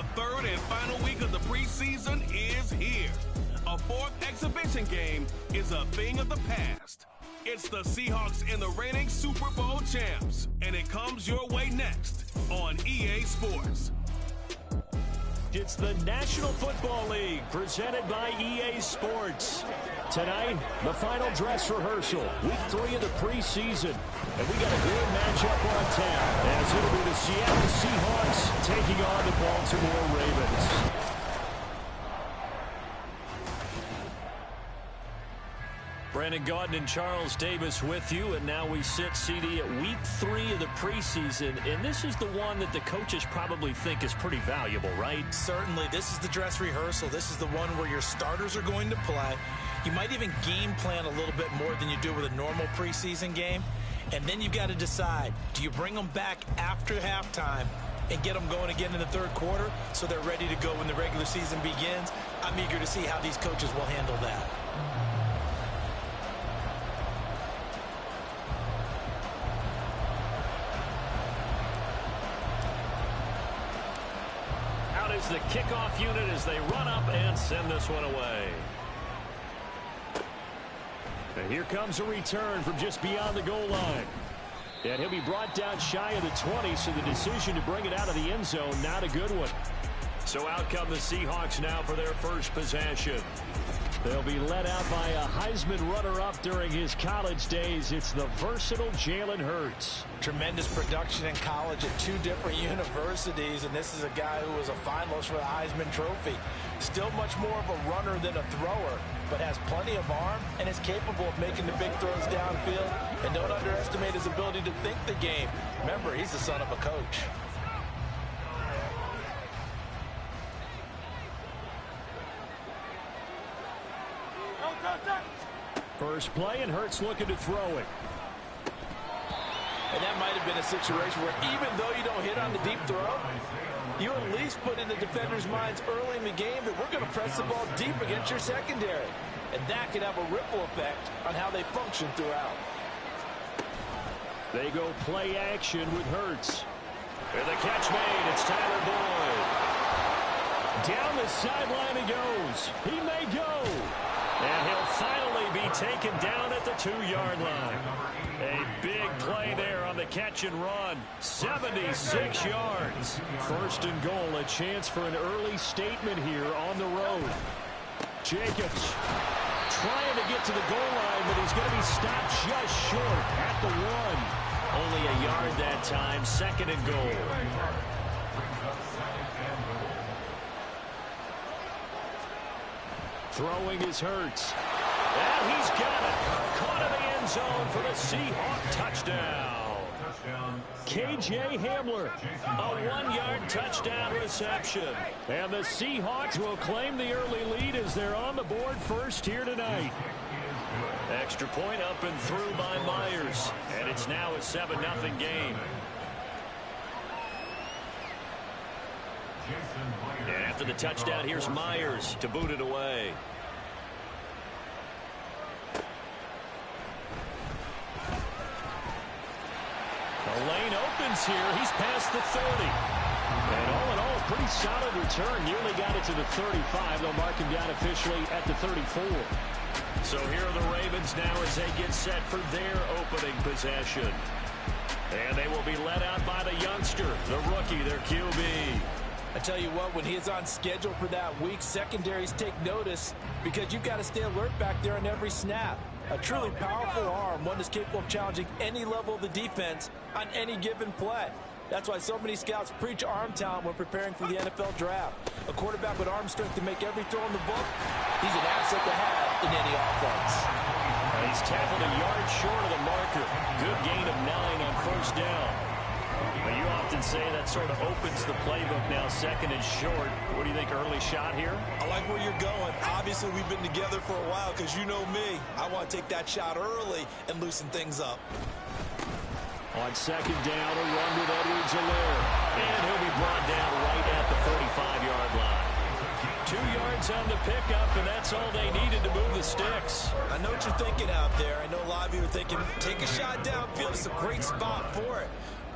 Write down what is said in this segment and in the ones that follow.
The third and final week of the preseason is here. A fourth exhibition game is a thing of the past. It's the Seahawks and the reigning Super Bowl champs, and it comes your way next on EA Sports. It's the National Football League presented by EA Sports. Tonight, the final dress rehearsal, week 3 of the preseason. And we got a good matchup on tap, as it'll be the Seattle Seahawks taking on the Baltimore Ravens. Brandon Gaudin and Charles Davis with you, and now we sit CD at week 3 of the preseason, and this is the one that the coaches probably think is pretty valuable, right? Certainly. This is the dress rehearsal. This is the one where your starters are going to play. You might even game plan a little bit more than you do with a normal preseason game, and then you've got to decide, do you bring them back after halftime and get them going again in the third quarter so they're ready to go when the regular season begins? I'm eager to see how these coaches will handle that. The kickoff unit as they run up and send this one away. And here comes a return from just beyond the goal line. And he'll be brought down shy of the 20, so the decision to bring it out of the end zone, not a good one. So out come the Seahawks now for their first possession. They'll be led out by a Heisman runner-up during his college days. It's the versatile Jalen Hurts. Tremendous production in college at 2 different universities, and this is a guy who was a finalist for the Heisman Trophy. Still much more of a runner than a thrower, but has plenty of arm and is capable of making the big throws downfield. And don't underestimate his ability to think the game. Remember, he's the son of a coach. First play, and Hurts looking to throw it. And that might have been a situation where even though you don't hit on the deep throw, you at least put in the defenders' minds early in the game that we're going to press the ball deep against your secondary. And that can have a ripple effect on how they function throughout. They go play action with Hurts. And the catch made. It's Tyler Boyd. Down the sideline he goes. He may go. And he'll finally be taken down at the 2-yard line. A big play there on the catch and run. 76 yards. First and goal, a chance for an early statement here on the road. Jacobs trying to get to the goal line, but he's going to be stopped just short at the 1. Only a yard that time, second and goal. Throwing is Hurts. And he's got it. Caught in the end zone for the Seahawk touchdown. KJ Hamler, a 1-yard touchdown reception. And the Seahawks will claim the early lead as they're on the board first here tonight. Extra point up and through by Myers. And it's now a 7-0 game. And after the touchdown, here's Myers to boot it away. The lane opens here. He's past the 30. And all in all, pretty solid return. Nearly got it to the 35. They'll mark him down officially at the 34. So here are the Ravens now as they get set for their opening possession. And they will be led out by the youngster, the rookie, their QB. I tell you what, when he's on schedule for that week, secondaries take notice because you've got to stay alert back there on every snap. A truly powerful arm, one that's capable of challenging any level of the defense on any given play. That's why so many scouts preach arm talent when preparing for the NFL draft. A quarterback with arm strength to make every throw in the book, he's an asset to have in any offense. He's tackled a yard short of the marker. Good gain of 9 on first down. Well, you often say that sort of opens the playbook now, second and short. What do you think, early shot here? I like where you're going. Obviously, we've been together for a while because you know me. I want to take that shot early and loosen things up. On second down, a run with Edwards-Helaire. And he'll be brought down right at the 35-yard line. 2 yards on the pickup, and that's all they needed to move the sticks. I know what you're thinking out there. I know a lot of you are thinking, take a shot downfield. It's a great spot for it.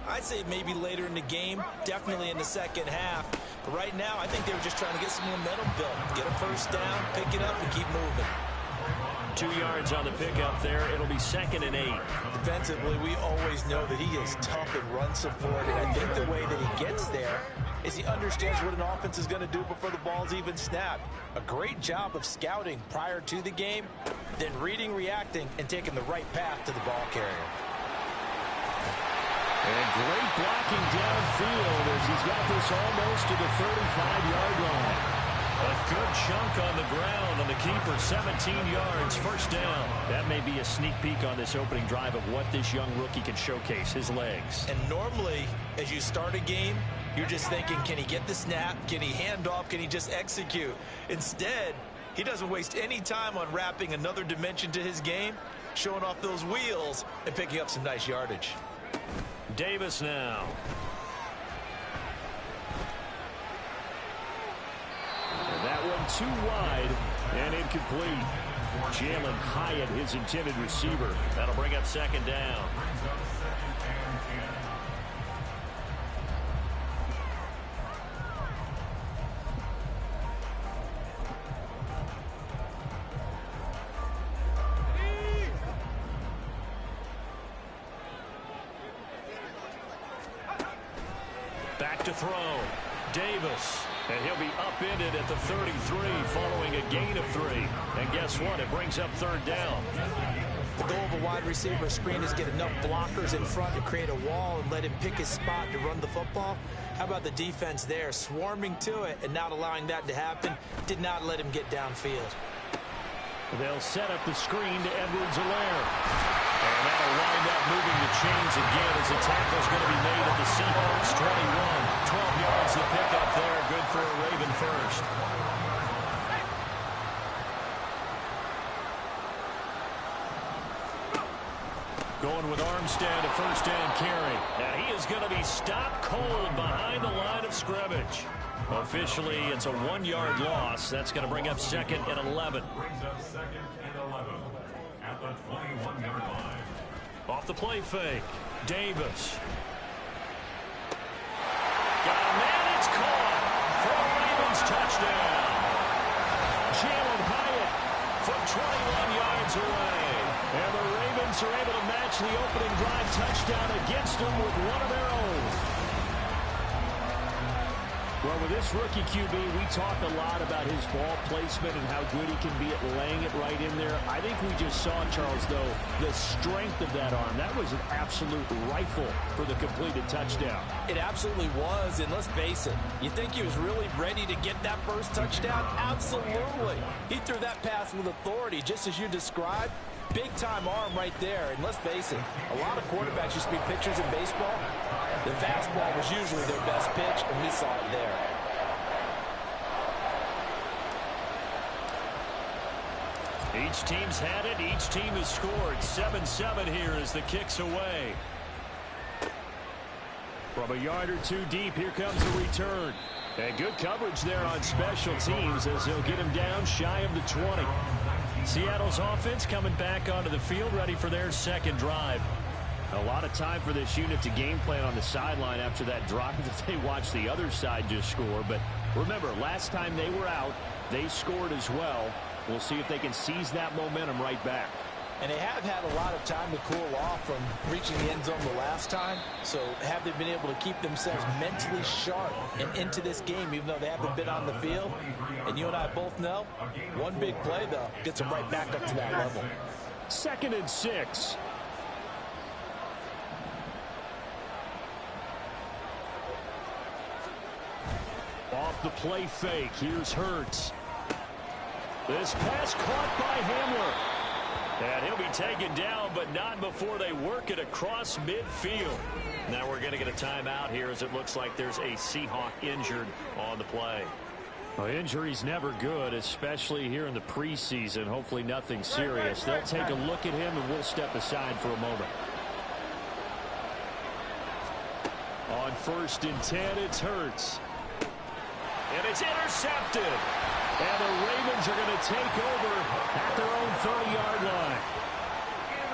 I'd say maybe later in the game, definitely in the second half. But right now, I think they were just trying to get some momentum built. Get a first down, pick it up, and keep moving. 2 yards on the pickup there. It'll be 2nd and 8. Defensively, we always know that he is tough in run support, and I think the way that he gets there is he understands what an offense is going to do before the ball's even snapped. A great job of scouting prior to the game, then reading, reacting, and taking the right path to the ball carrier. And great blocking downfield as he's got this almost to the 35-yard line. A good chunk on the ground on the keeper, 17 yards, first down. That may be a sneak peek on this opening drive of what this young rookie can showcase, his legs. And normally, as you start a game, you're just thinking, can he get the snap? Can he hand off? Can he just execute? Instead, he doesn't waste any time on wrapping another dimension to his game, showing off those wheels, and picking up some nice yardage. Davis now. And that one too wide and incomplete. Jalen Hyatt, his intended receiver. That'll bring up 2nd down. Back to throw. Davis. And he'll be upended at the 33 following a gain of 3. And guess what? It brings up 3rd down. The goal of a wide receiver screen is get enough blockers in front to create a wall and let him pick his spot to run the football. How about the defense there, swarming to it and not allowing that to happen? Did not let him get downfield. They'll set up the screen to Edwards-Helaire. And that'll wind up moving the chains again as the tackle's going to be made at the Seahawks 21. 12 yards to pick up there. Good for a Raven first. Going with Armstead, a first down carry. And he is going to be stopped cold behind the line of scrimmage. Officially, it's a 1-yard loss. That's going to bring up 2nd and 11. Brings up 2nd and 11 at the 21-yard line. Off the play fake. Davis. Got a man, it's caught for a Ravens touchdown. Jalen Hyatt from 21 yards away. And the Ravens are able to match the opening drive touchdown against them with one of their own. Well, with this rookie QB, we talk a lot about his ball placement and how good he can be at laying it right in there. I think we just saw, Charles, though, the strength of that arm. That was an absolute rifle for the completed touchdown. It absolutely was, and let's face it, you think he was really ready to get that first touchdown? Absolutely. He threw that pass with authority, just as you described. Big-time arm right there, and let's face it, a lot of quarterbacks used to be pitchers in baseball. The fastball was usually their best pitch, and we saw it there. Each team's had it. Each team has scored. 7-7 here as the kick's away. From a yard or two deep, here comes the return. And good coverage there on special teams as they'll get him down shy of the 20. Seattle's offense coming back onto the field, ready for their 2nd drive. A lot of time for this unit to game plan on the sideline after that drive that they watched the other side just score. But remember, last time they were out, they scored as well. We'll see if they can seize that momentum right back. And they have had a lot of time to cool off from reaching the end zone the last time. So have they been able to keep themselves mentally sharp and into this game, even though they haven't been on the field? And you and I both know, one big play, though, gets them right back up to that level. 2nd and 6. Off the play fake. Here's Hurts. This pass caught by Hamler. And he'll be taken down, but not before they work it across midfield. Now we're going to get a timeout here as it looks like there's a Seahawk injured on the play. Well, injury's never good, especially here in the preseason. Hopefully nothing serious. They'll take a look at him, and we'll step aside for a moment. On 1st and 10, it's Hurts. And it's intercepted. And the Ravens are going to take over at their own 30-yard line.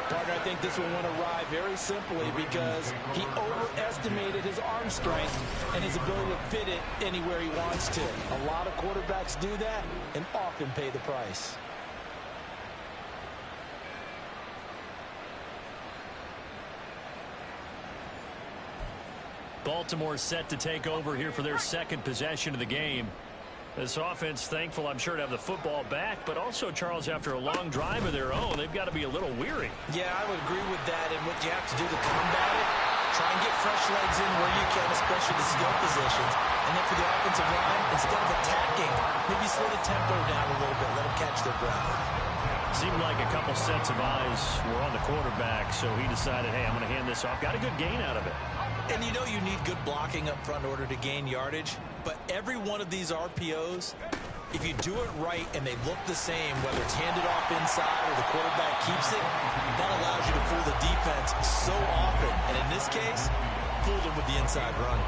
Partner, I think this one went awry very simply because he overestimated his arm strength and his ability to fit it anywhere he wants to. A lot of quarterbacks do that and often pay the price. Baltimore set to take over here for their second possession of the game. This offense, thankful, I'm sure, to have the football back, but also, Charles, after a long drive of their own, they've got to be a little weary. Yeah, I would agree with that, and what you have to do to combat it, try and get fresh legs in where you can, especially the skill positions. And then for the offensive line, instead of attacking, maybe slow the tempo down a little bit, let them catch their breath. Seemed like a couple sets of eyes were on the quarterback, so he decided, hey, I'm going to hand this off. Got a good gain out of it. And you know you need good blocking up front in order to gain yardage, but every one of these RPOs, if you do it right and they look the same, whether it's handed off inside or the quarterback keeps it, that allows you to fool the defense so often. And in this case, fool them with the inside run.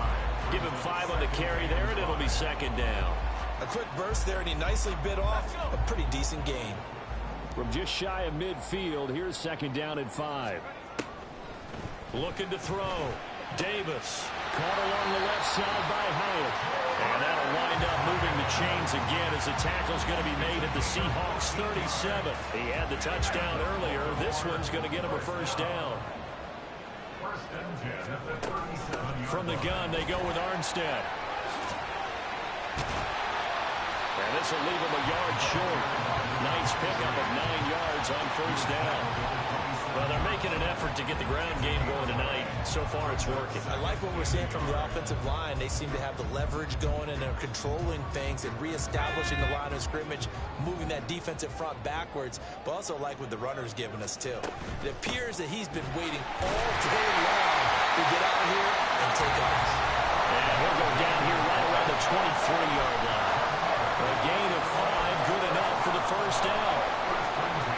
Give him 5 on the carry there, and it'll be second down. A quick burst there, and he nicely bit off a pretty decent gain. From just shy of midfield, here's second down and 5. Looking to throw. Davis caught along the left side by Hyatt. And that'll wind up moving the chains again as the tackle's going to be made at the Seahawks 37. He had the touchdown earlier. This one's going to get him a first down. First and 10 at the 37. From the gun, they go with Armstead. And this will leave him a yard short. Nice pickup of 9 yards on first down. Well, they're making an effort to get the ground game going tonight. So far, it's working. I like what we're seeing from the offensive line. They seem to have the leverage going, and they're controlling things and reestablishing the line of scrimmage, moving that defensive front backwards, but also like what the runner's giving us, too. It appears that he's been waiting all day long to get out here and take off. And he'll go down here right around the 23-yard line. A gain of 5, good enough for the first down.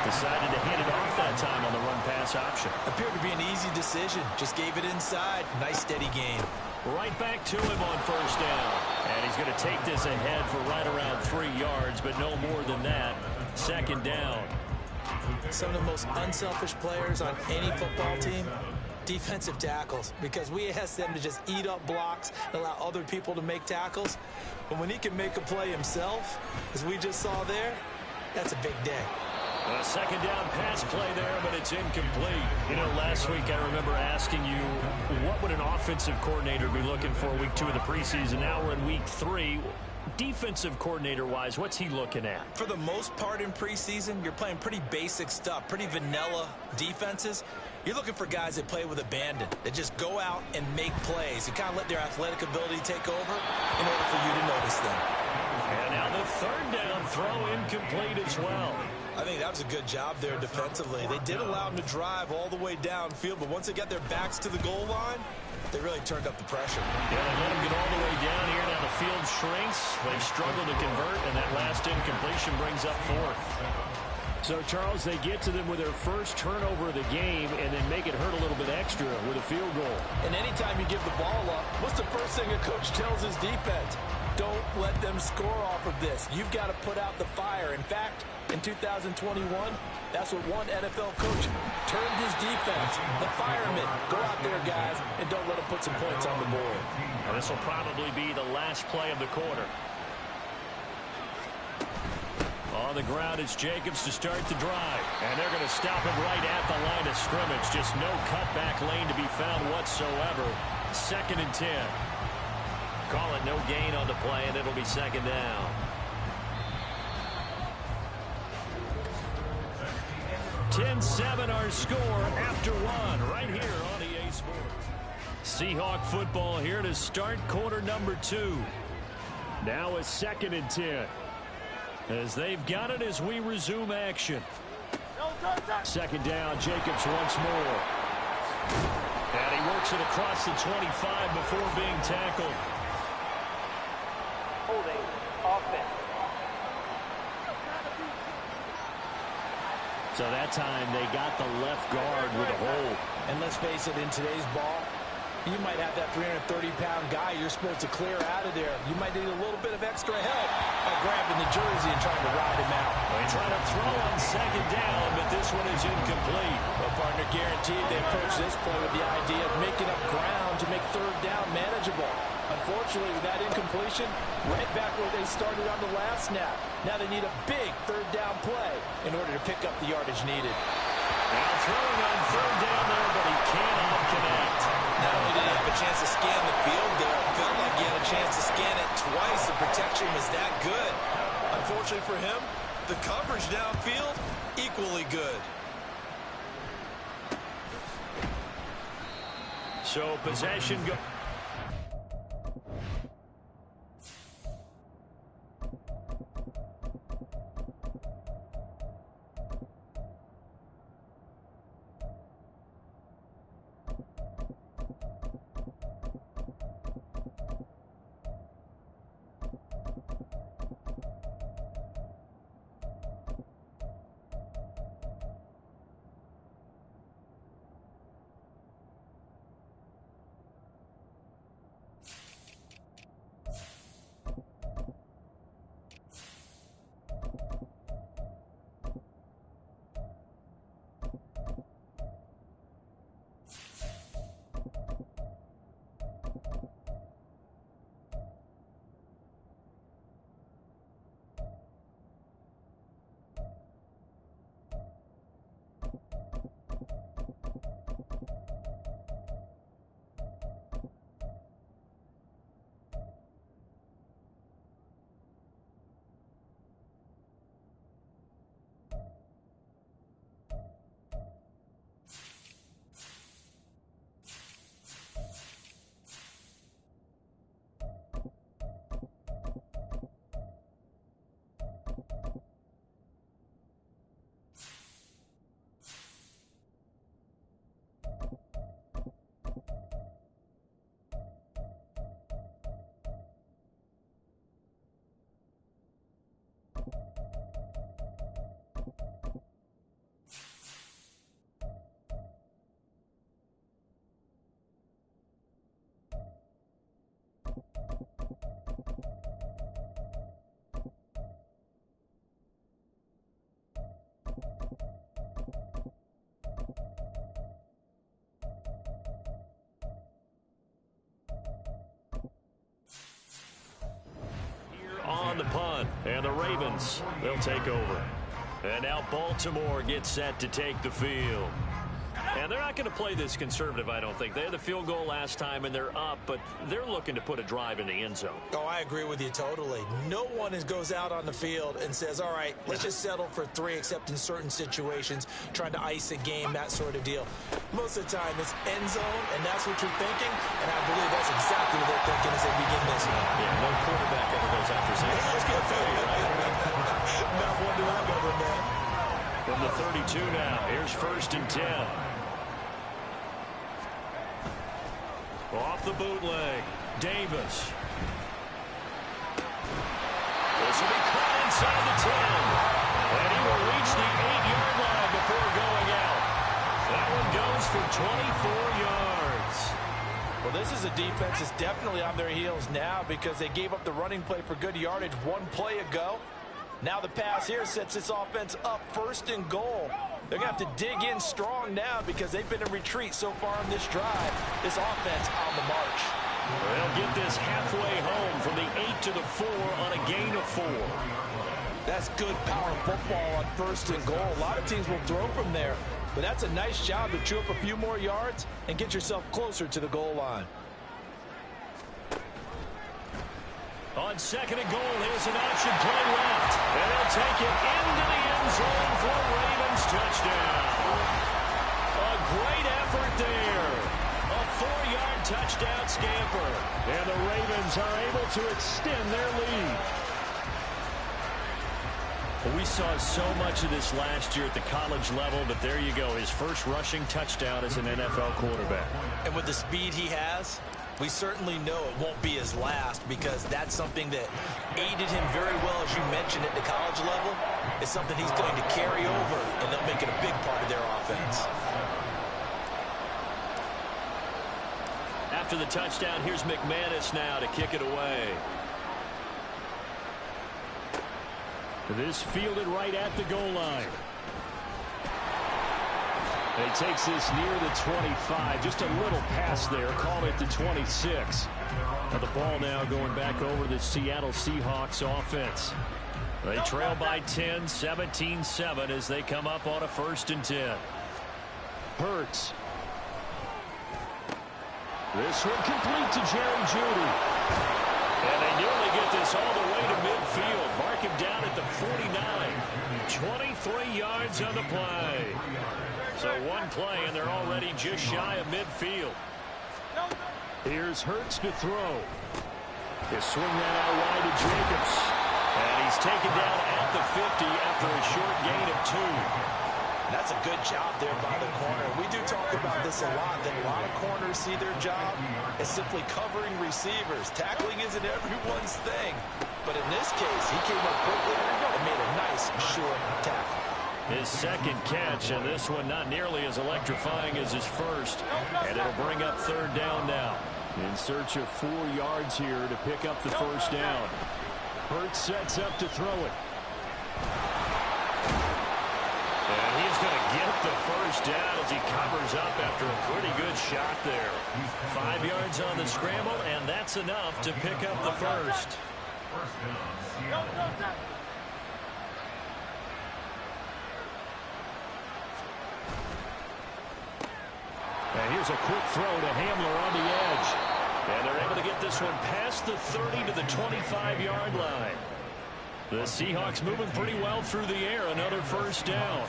Decided to hand it off that time on the run-pass option. Appeared to be an easy decision. Just gave it inside. Nice, steady gain. Right back to him on first down. And he's going to take this ahead for right around 3 yards, but no more than that. Second down. Some of the most unselfish players on any football team, defensive tackles, because we ask them to just eat up blocks and allow other people to make tackles. But when he can make a play himself, as we just saw there, that's a big day. A second down pass play there, but it's incomplete. You know, last week I remember asking you, what would an offensive coordinator be looking for week 2 of the preseason? Now we're in week 3. Defensive coordinator-wise, what's he looking at? For the most part in preseason, you're playing pretty basic stuff, pretty vanilla defenses. You're looking for guys that play with abandon, that just go out and make plays. You kind of let their athletic ability take over in order for you to notice them. And now the third down throw incomplete as well. I think that was a good job there defensively. They did allow them to drive all the way downfield, but once they got their backs to the goal line, they really turned up the pressure. Yeah, they let them get all the way down here. Now the field shrinks. They've struggled to convert, and that last incompletion brings up 4th. So, Charles, they get to them with their first turnover of the game and then make it hurt a little bit extra with a field goal. And anytime you give the ball up, what's the first thing a coach tells his defense? Don't let them score off of this. You've got to put out the fire. In fact, in 2021, that's what one NFL coach turned his defense. The firemen. Go out there, guys, and don't let them put some points on the board. And this will probably be the last play of the quarter. On the ground, it's Jacobs to start the drive. And they're going to stop him right at the line of scrimmage. Just no cutback lane to be found whatsoever. Second and 10. Call it no gain on the play, and it'll be second down. 10-7 our score after 1 right here on EA Sports. Seahawk football here to start quarter number 2. Now a second and 10. As they've got it as we resume action. Second down, Jacobs once more. And he works it across the 25 before being tackled. Holding offense. So that time they got the left guard with a hold. And let's face it, in today's ball, You might have that 330-pound guy you're supposed to clear out of there. You might need a little bit of extra help by grabbing the jersey and trying to ride him out. They try to throw on second down, but this one is incomplete. Well, partner, guaranteed they approach this play with the idea of making up ground to make third down manageable. Unfortunately, with that incompletion, right back where they started on the last snap. Now they need a big third down play in order to pick up the yardage needed. Now throwing on third down there, but he cannot connect. Not only did he have a chance to scan the field there, it felt like he had a chance to scan it twice. The protection was that good. Unfortunately for him, the coverage downfield, equally good. So possession go. On the punt, and the Ravens, they'll take over. And now Baltimore gets set to take the field. And they're not going to play this conservative, I don't think. They had the field goal last time, and they're up, but they're looking to put a drive in the end zone. Oh, I agree with you totally. No one goes out on the field and says, all right, let's just settle for 3, except in certain situations, trying to ice a game, that sort of deal. Most of the time, it's end zone, and that's what you're thinking, and I believe that's exactly what they're thinking as they begin this one. Yeah, no quarterback ever goes after Zane. Let's get failure, right? Not one do I ever, man. From the 32 now, here's 1st and 10. Off the bootleg, Davis. This will be caught inside the 10. And he will reach the 8-yard line before going out. That one goes for 24 yards. Well, this is a defense that's definitely on their heels now because they gave up the running play for good yardage one play ago. Now the pass here sets this offense up 1st and goal. They're going to have to dig in strong now because they've been in retreat so far in this drive. This offense on the march. They'll get this halfway home from the 8 to the 4 on a gain of 4. That's good power football on 1st and goal. A lot of teams will throw from there, but that's a nice job to chew up a few more yards and get yourself closer to the goal line. On 2nd and goal, here's an option play left. And they'll take it into the end zone for a Ravens touchdown. A great effort there. A 4-yard touchdown scamper. And the Ravens are able to extend their lead. Well, we saw so much of this last year at the college level, but there you go. His first rushing touchdown as an NFL quarterback. And with the speed he has, we certainly know it won't be his last because that's something that aided him very well, as you mentioned, at the college level. It's something he's going to carry over, and they'll make it a big part of their offense. After the touchdown, here's McManus now to kick it away. This fielded right at the goal line. And he takes this near the 25. Just a little pass there. Called it the 26. Now the ball now going back over to the Seattle Seahawks offense. They trail by 10, 17-7 as they come up on a 1st and 10. Hurts. This one complete to Jerry Jeudy. And they nearly get this all the way to midfield. Mark him down at the 49. 23 yards on the play. So one play, and they're already just shy of midfield. Here's Hurts to throw. He'll swing that out wide to Jacobs. And he's taken down at the 50 after a short gain of 2. That's a good job there by the corner. We do talk about this a lot, that a lot of corners see their job as simply covering receivers. Tackling isn't everyone's thing. But in this case, he came up quickly and made a nice, short tackle. His second catch, and this one not nearly as electrifying as his first. And it'll bring up 3rd down now. In search of 4 yards here to pick up the 1st down. Hurts sets up to throw it. And he's going to get the 1st down as he covers up after a pretty good shot there. 5 yards on the scramble, and that's enough to pick up the 1st. And here's a quick throw to Hamler on the edge. And they're able to get this one past the 30 to the 25-yard line. The Seahawks moving pretty well through the air. Another 1st down.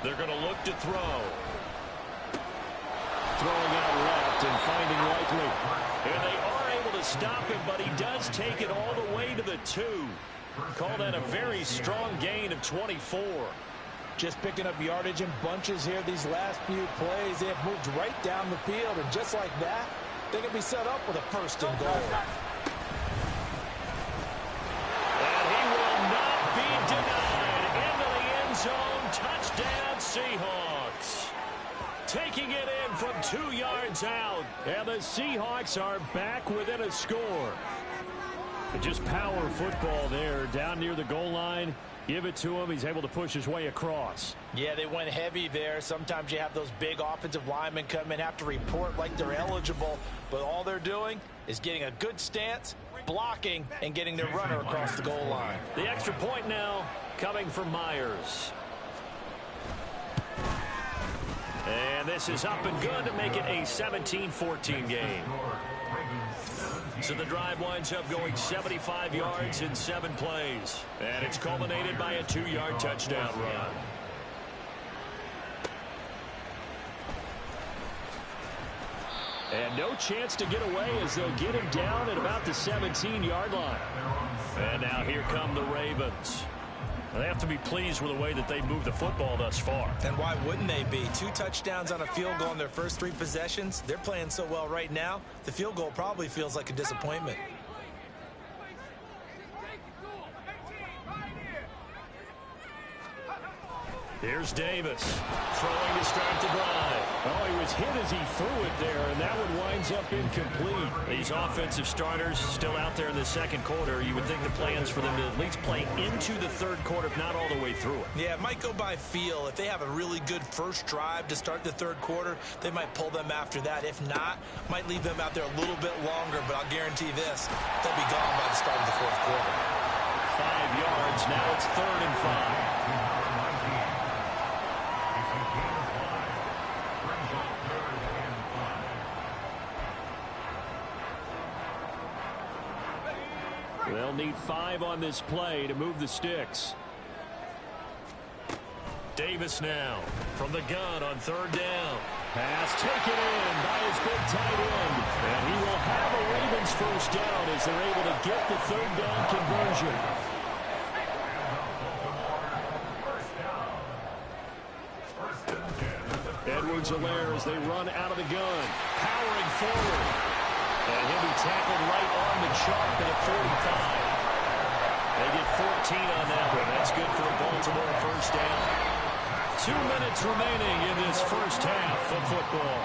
They're going to look to throw. Throwing out left and finding Likely. And they are able to stop him, but he does take it all the way to the 2. Call that a very strong gain of 24. Just picking up yardage in bunches here these last few plays. They have moved right down the field, and just like that, they can be set up with a 1st and goal. And he will not be denied. Into the end zone. Touchdown, Seahawks. Taking it in from 2 yards out. And the Seahawks are back within a score. Just power football there down near the goal line. Give it to him. He's able to push his way across. Yeah, they went heavy there. Sometimes you have those big offensive linemen come in, have to report like they're eligible, but all they're doing is getting a good stance, blocking, and getting their runner across the goal line. The extra point now coming from Myers. And this is up and good to make it a 17-14 game. So the drive winds up going 75 yards in 7 plays. And it's culminated by a 2-yard touchdown run. And no chance to get away as they'll get him down at about the 17-yard line. And now here come the Ravens. They have to be pleased with the way that they've moved the football thus far. And why wouldn't they be? 2 touchdowns on a field goal in their first 3 possessions. They're playing so well right now, the field goal probably feels like a disappointment. Here's Davis throwing to start the drive. Oh, he was hit as he threw it there, and that one winds up incomplete. These offensive starters still out there in the second quarter. You would think the plans for them to at least play into the third quarter, if not all the way through it. Yeah, it might go by feel. If they have a really good first drive to start the third quarter, they might pull them after that. If not, might leave them out there a little bit longer, but I'll guarantee this, they'll be gone by the start of the fourth quarter. 5 yards, now it's 3rd and 5. They'll need 5 on this play to move the sticks. Davis now from the gun on 3rd down. Pass taken in by his big tight end. And he will have a Ravens first down as they're able to get the 3rd down conversion. Edwards-Helaire as they run out of the gun. Powering forward. And he'll be tackled right on the chalk at a 45. They get 14 on that one. That's good for a Baltimore first down. 2 minutes remaining in this first half of football.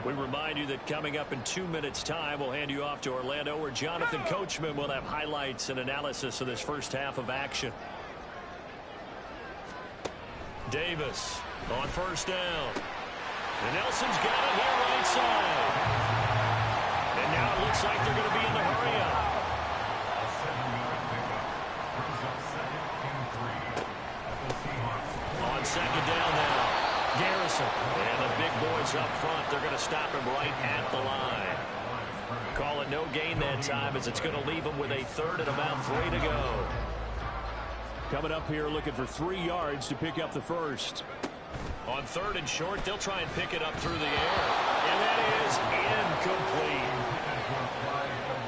We remind you that coming up in 2 minutes' time, we'll hand you off to Orlando, where Jonathan Coachman will have highlights and analysis of this first half of action. Davis on first down. And Nelson's got it here right side. And now it looks like they're going to be in the hurry up. On second down now. Garrison. And the big boys up front, they're going to stop him right at the line. Call it no gain that time, as it's going to leave him with a third and about 3 to go. Coming up here looking for 3 yards to pick up the first. On third and short, they'll try and pick it up through the air. And that is incomplete.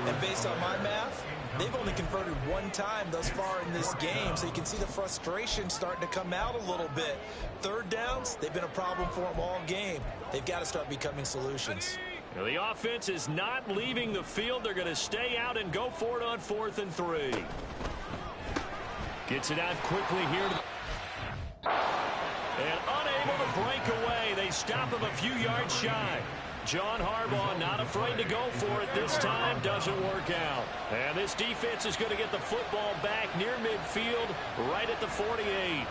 And based on my math, they've only converted 1 time thus far in this game, so you can see the frustration starting to come out a little bit. Third downs, they've been a problem for them all game. They've got to start becoming solutions. Now, the offense is not leaving the field. They're going to stay out and go for it on 4th and 3. Gets it out quickly here. And unable to break away. They stop him a few yards shy. John Harbaugh not afraid to go for it this time. Doesn't work out. And this defense is going to get the football back near midfield, right at the 48.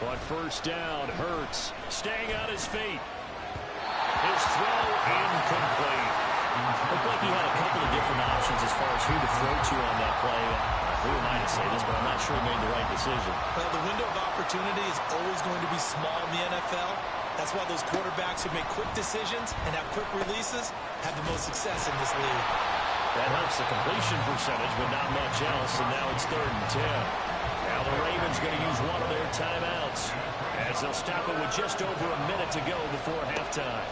On first down, Hurts staying on his feet. His throw incomplete. Looked like he had a couple of different options as far as who to throw to on that play. Who am I to say this, but I'm not sure he made the right decision. Well, the window of opportunity is always going to be small in the NFL. That's why those quarterbacks who make quick decisions and have quick releases have the most success in this league. That helps the completion percentage, but not much else, and now it's 3rd and 10. Now the Ravens going to use one of their timeouts, as they'll stop it with just over a minute to go before halftime.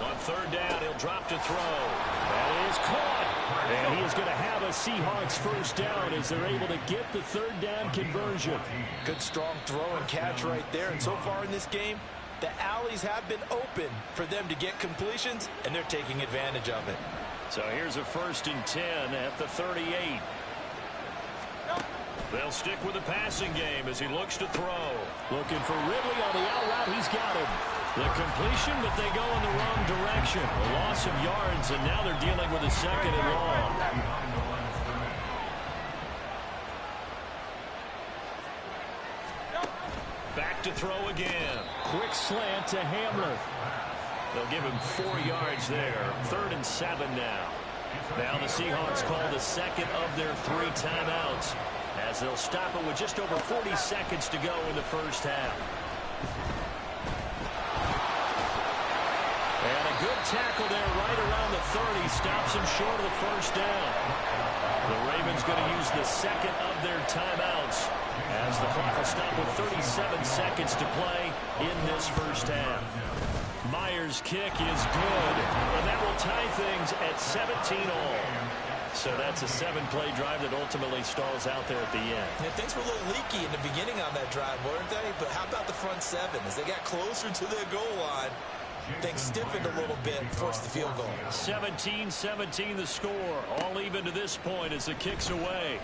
On third down, he'll drop to throw. That is caught. And he is going to have a Seahawks first down as they're able to get the 3rd down conversion. Good strong throw and catch right there. And so far in this game, the alleys have been open for them to get completions, and they're taking advantage of it. So here's a 1st and 10 at the 38. They'll stick with the passing game as he looks to throw. Looking for Ridley on the out route. He's got him. The completion, but they go in the wrong direction. A loss of yards, and now they're dealing with a 2nd and long. Back to throw again. Quick slant to Hamler. They'll give him 4 yards there. 3rd and 7 now. Now the Seahawks call the 2nd of their 3 timeouts, as they'll stop it with just over 40 seconds to go in the first half. And a good tackle there right around the 30. Stops him short of the first down. The Ravens going to use the 2nd of their timeouts, as the clock will stop with 37 seconds to play in this first half. Myers' kick is good, and that will tie things at 17-all. So that's a 7-play drive that ultimately stalls out there at the end. And things were a little leaky in the beginning on that drive, weren't they? But how about the front 7? As they got closer to their goal line, things stiffened a little bit and forced the field goal. 17-17 the score. All even to this point as the kick's away.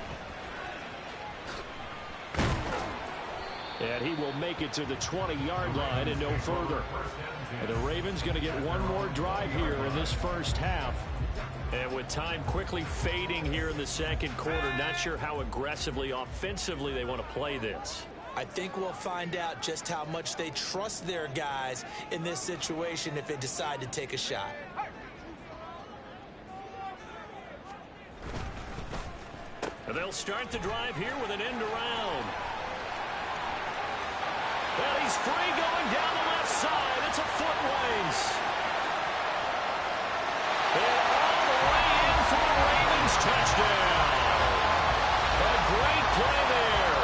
And he will make it to the 20-yard line and no further. And the Ravens going to get one more drive here in this first half. And with time quickly fading here in the 2nd quarter, not sure how aggressively, offensively they want to play this. I think we'll find out just how much they trust their guys in this situation if they decide to take a shot. And they'll start the drive here with an end around. Well, he's free going down the left side. It's a foot race. And all the way in for the Ravens touchdown. A great play there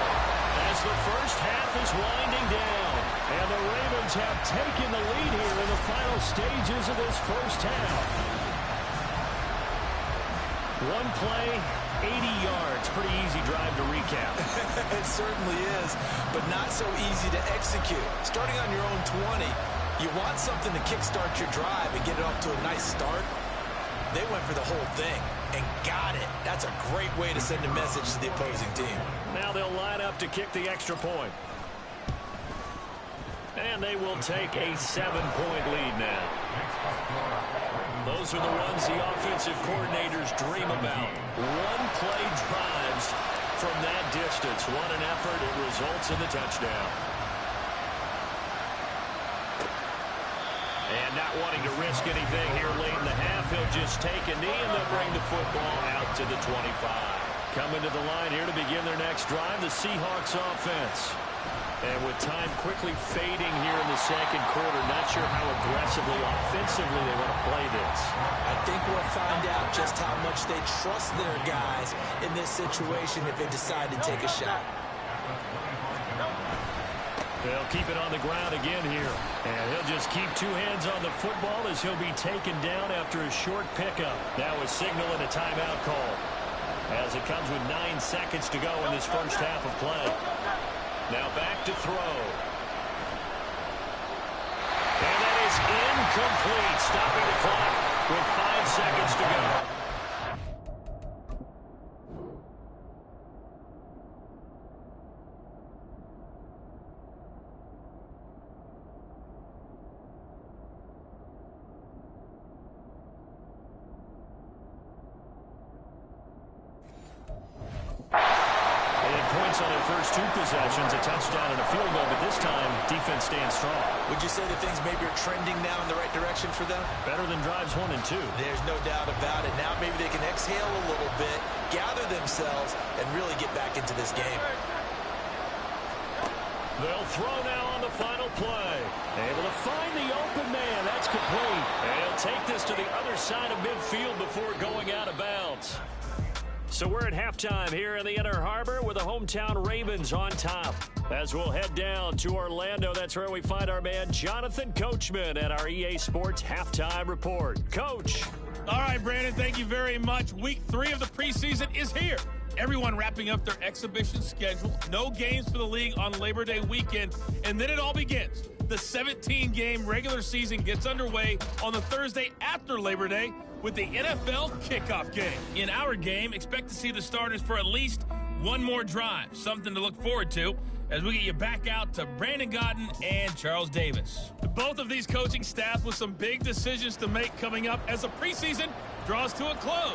as the first half is winding down. And the Ravens have taken the lead here in the final stages of this first half. One play, 80 yards. Pretty easy drive to recap. It certainly is, but not so easy to execute. Starting on your own 20, you want something to kickstart your drive and get it off to a nice start. They went for the whole thing and got it. That's a great way to send a message to the opposing team. Now they'll line up to kick the extra point. And they will take a 7-point lead now. Those are the ones the offensive coordinators dream about. One-play drives from that distance. What an effort. It results in the touchdown. And not wanting to risk anything here late in the half, he'll just take a knee and they'll bring the football out to the 25. Coming to the line here to begin their next drive, the Seahawks offense. And with time quickly fading here in the second quarter, not sure how aggressively, offensively they want to play this. I think we'll find out just how much they trust their guys in this situation if they decide to take a shot. They'll keep it on the ground again here. And he'll just keep two hands on the football as he'll be taken down after a short pickup. That was signaling a timeout call, as it comes with 9 seconds to go in this first half of play. Now back to throw. And that is incomplete, stopping the clock with 5 seconds to go. On their first 2 possessions, a touchdown and a field goal, but this time, defense stands strong. Would you say that things maybe are trending now in the right direction for them? Better than drives 1 and 2. There's no doubt about it. Now maybe they can exhale a little bit, gather themselves, and really get back into this game. They'll throw now on the final play. Able to find the open man. That's complete. And he'll take this to the other side of midfield before going out of bounds. So we're at halftime here in the Inner Harbor with the hometown Ravens on top. As we'll head down to Orlando, that's where we find our man Jonathan Coachman at our EA Sports Halftime Report. Coach. All right, Brandon, thank you very much. Week 3 of the preseason is here. Everyone wrapping up their exhibition schedule. No games for the league on Labor Day weekend. And then it all begins. The 17-game regular season gets underway on the Thursday after Labor Day with the NFL kickoff game. In our game, expect to see the starters for at least one more drive. Something to look forward to as we get you back out to Brandon Gaudin and Charles Davis. Both of these coaching staffs with some big decisions to make coming up as the preseason draws to a close.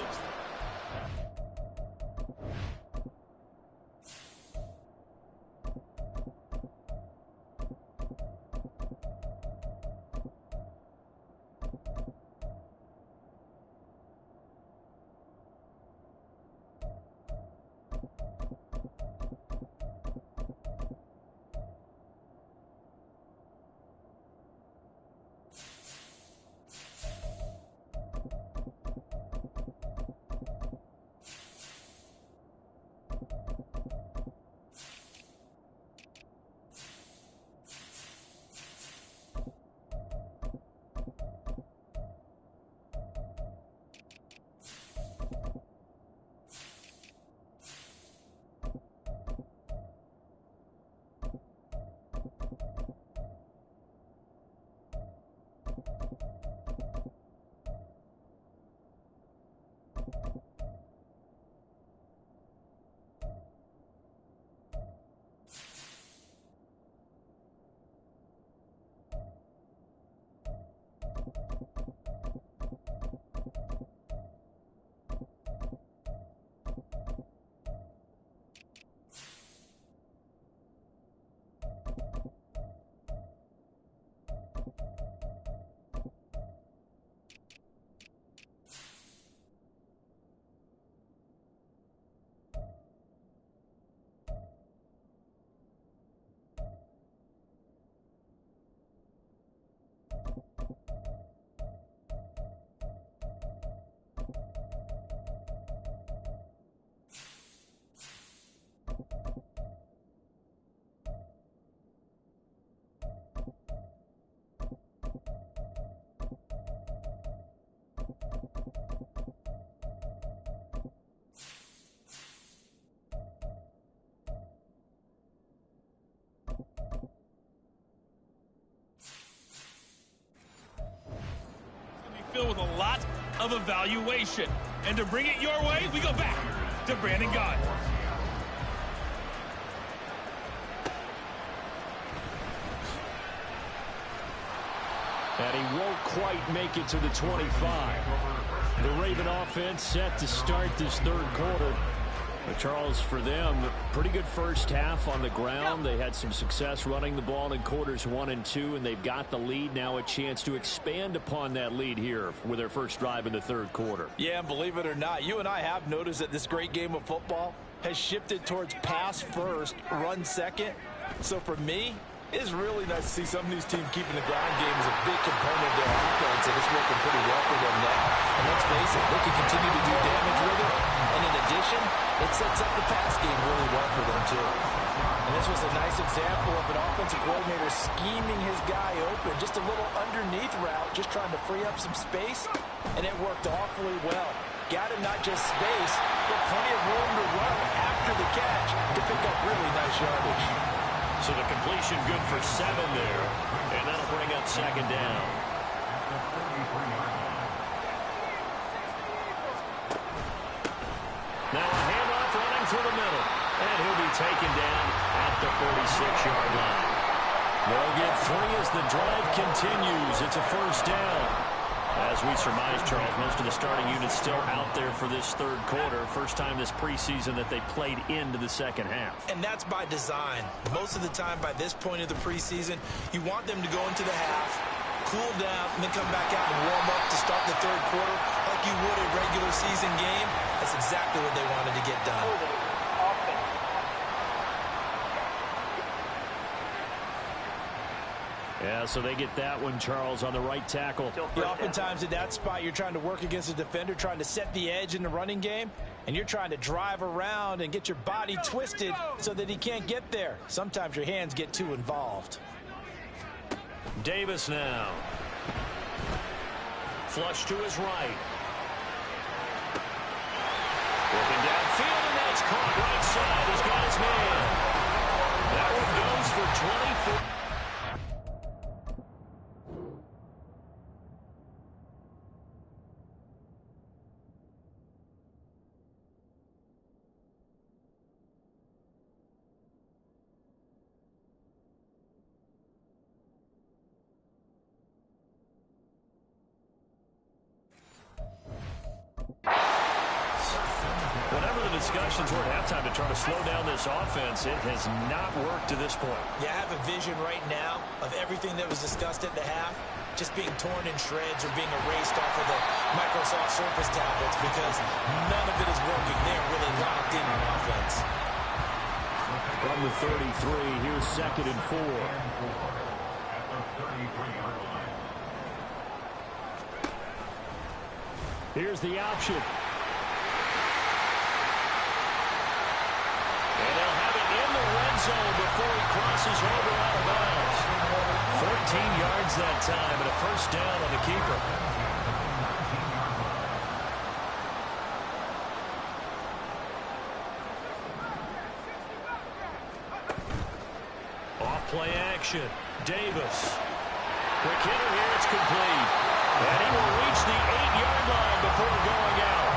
Filled with a lot of evaluation. And to bring it your way, we go back to Brandon Gaudin. And he won't quite make it to the 25. The Raven offense set to start this third quarter. But Charles, for them, pretty good first half on the ground. They had some success running the ball in quarters 1 and 2, and they've got the lead. Now a chance to expand upon that lead here with their first drive in the third quarter. Yeah, and believe it or not, you and I have noticed that this great game of football has shifted towards pass first, run second. So for me, it's really nice to see some of these teams keeping the ground game as a big component of their offense, and it's working pretty well for them now. And let's face it, they can continue to do damage with it. And in addition, it sets up the pass game really well for them, too. And this was a nice example of an offensive coordinator scheming his guy open. Just a little underneath route, just trying to free up some space, and it worked awfully well. Got him not just space, but plenty of room to run after the catch to pick up really nice yardage. So the completion good for 7 there, and that'll bring up second down. Now a handoff running through the middle, and he'll be taken down at the 46-yard line. They'll get 3 as the drive continues. It's a first down. As we surmise, Charles, most of the starting units still out there for this third quarter. First time this preseason that they played into the second half. And that's by design. Most of the time by this point of the preseason, you want them to go into the half, cool down, and then come back out and warm up to start the third quarter like you would a regular season game. That's exactly what they wanted to get done. Yeah, so they get that one, Charles, on the right tackle. Yeah, oftentimes in that spot, you're trying to work against a defender, trying to set the edge in the running game, and you're trying to drive around and get your body twisted so that he can't get there. Sometimes your hands get too involved. Davis now. Flush to his right. Working downfield, and that's caught right side. He's got his man. That one goes for 24. Discussions were at halftime to try to slow down this offense. It has not worked to this point. Yeah, I have a vision right now of everything that was discussed at the half just being torn in shreds or being erased off of the Microsoft Surface tablets because none of it is working. They're really locked in on offense. From the 33, here's 2nd and 4. At the 33-yard line. Here's the option. And they'll have it in the red zone before he crosses over out of bounds. 14 yards that time and a first down on the keeper. Off play action. Davis. Quick hitter here. It's complete. And he will reach the 8-yard line before going out.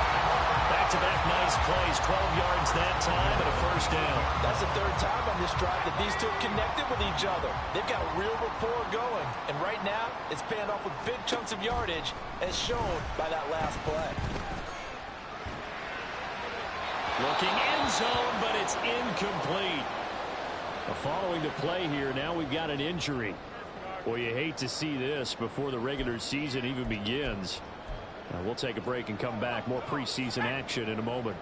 Back-to-back nice plays, 12 yards that time and a first down. That's the third time on this drive that these two have connected with each other. They've got a real rapport going, and right now it's paying off with big chunks of yardage as shown by that last play. Looking end zone, but it's incomplete. Following the play here, now we've got an injury. Well, you hate to see this before the regular season even begins. We'll take a break and come back. More preseason action in a moment.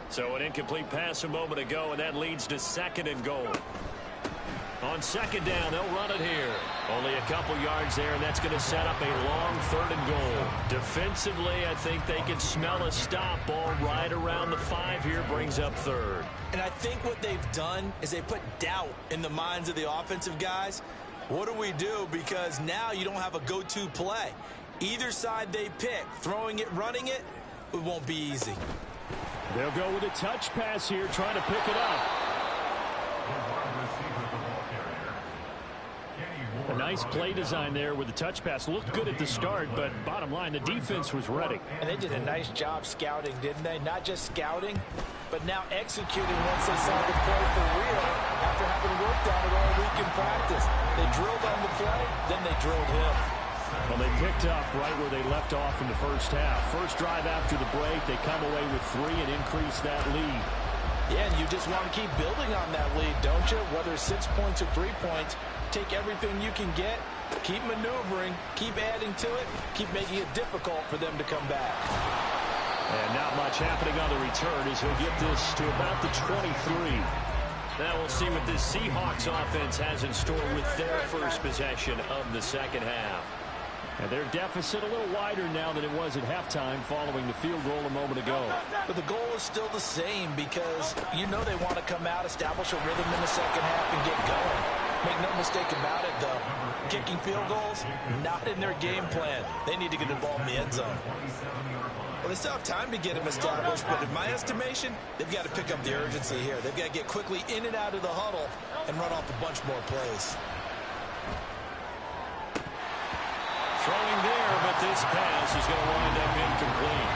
So an incomplete pass a moment ago, and that leads to 2nd and goal. On 2nd down, they'll run it here. Only a couple yards there, and that's going to set up a long 3rd and goal. Defensively, I think they can smell a stop. Ball right around the 5 here, brings up 3rd. And I think what they've done is they put doubt in the minds of the offensive guys. What do we do? Because now you don't have a go-to play. Either side they pick, throwing it, running it, it won't be easy. They'll go with a touch pass here, trying to pick it up. A nice play design there with the touch pass. Looked good at the start, but bottom line, the defense was ready. And they did a nice job scouting, didn't they? Not just scouting, but now executing once they saw the play for real after having worked on it all week in practice. They drilled on the play, then they drilled him. Well, they picked up right where they left off in the first half. First drive after the break, they come away with 3 and increase that lead. Yeah, and you just want to keep building on that lead, don't you? Whether it's 6 points or 3 points, take everything you can get, keep maneuvering, keep adding to it, keep making it difficult for them to come back. And not much happening on the return as he'll get this to about the 23. Now we'll see what this Seahawks offense has in store with their first possession of the second half. And their deficit a little wider now than it was at halftime following the field goal a moment ago. But the goal is still the same because you know they want to come out, establish a rhythm in the second half, and get going. Make no mistake about it, though. Kicking field goals, not in their game plan. They need to get the ball in the end zone. Well, they still have time to get him established, but in my estimation, they've got to pick up the urgency here. They've got to get quickly in and out of the huddle and run off a bunch more plays. Throwing there, but this pass is going to wind up incomplete.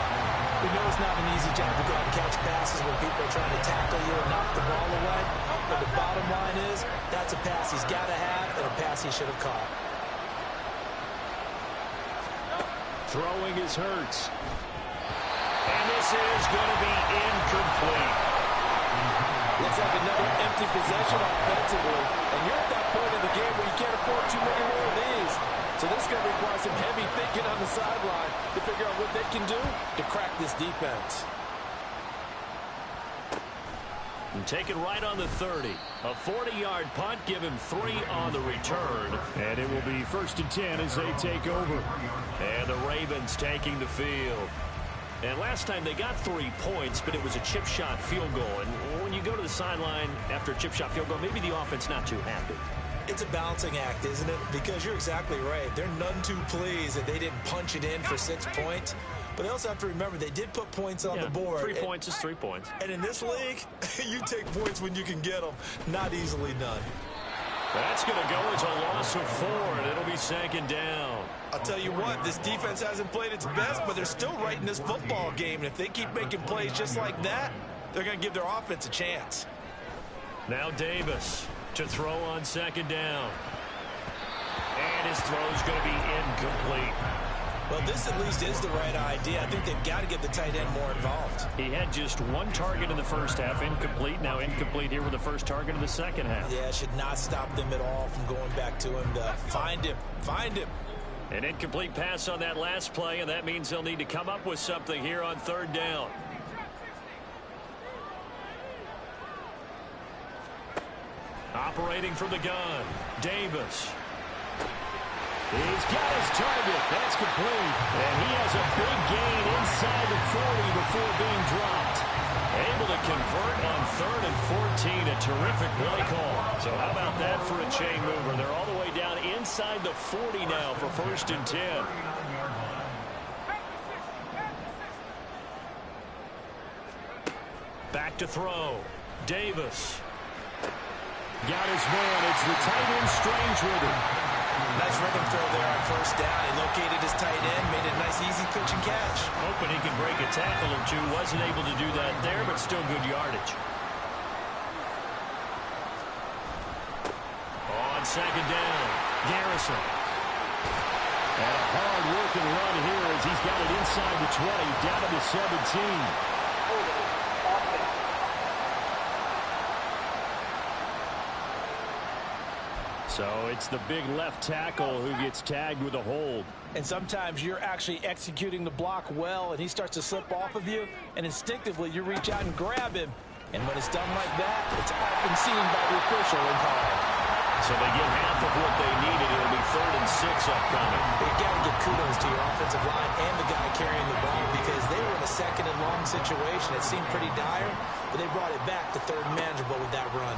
We know it's not an easy job to go out and catch passes when people are trying to tackle you and knock the ball away. But the bottom line is, that's a pass he's got to have and a pass he should have caught. Throwing is Hurts. And this is going to be incomplete. Looks like another empty possession offensively. And you're at that point in the game where you can't afford too many more of these. So this is going to require some heavy thinking on the sideline to figure out what they can do to crack this defense. And take it right on the 30. A 40-yard punt, give him 3 on the return. And it will be 1st and 10 as they take over. And the Ravens taking the field. And last time they got 3 points, but it was a chip shot field goal. And when you go to the sideline after a chip shot field goal, maybe the offense not too happy. It's a balancing act, isn't it? Because you're exactly right. They're none too pleased that they didn't punch it in for 6 points. But they also have to remember they did put points on the board. 3 points is 3 points. And in this league, you take points when you can get them. Not easily done. That's going to go as a loss of 4, and it'll be 2nd down. I'll tell you what, this defense hasn't played its best, but they're still right in this football game. And if they keep making plays just like that, they're going to give their offense a chance. Now Davis to throw on 2nd down. And his throw's going to be incomplete. Well, this at least is the right idea. I think they've got to get the tight end more involved. He had just 1 target in the first half, incomplete. Now incomplete here with the first target of the second half. Yeah, it should not stop them at all from going back to him to find him. Find him. An incomplete pass on that last play, and that means they'll need to come up with something here on 3rd down. Operating from the gun, Davis. He's got his target. That's complete. And he has a big gain inside the 40 before being dropped. Able to convert on 3rd and 14. A terrific play call. So how about that for a chain mover? They're all the way down inside the 40 now for 1st and 10. Back to throw. Davis. Got his man. It's the tight end Strange with him. Nice rhythm throw there on 1st down. He located his tight end, made a nice easy pitch and catch. Hoping he can break a tackle or two. Wasn't able to do that there, but still good yardage. On 2nd down, Garrison. And a hard-working run here as he's got it inside the 20, down to the 17. So it's the big left tackle who gets tagged with a hold. And sometimes you're actually executing the block well, and he starts to slip off of you, and instinctively you reach out and grab him. And when it's done like that, it's often seen by the official and called. So they get half of what they needed. It'll be 3rd and 6 upcoming. You've got to give kudos to your offensive line and the guy carrying the ball because they were in a 2nd and long situation. It seemed pretty dire, but they brought it back to 3rd and manageable with that run.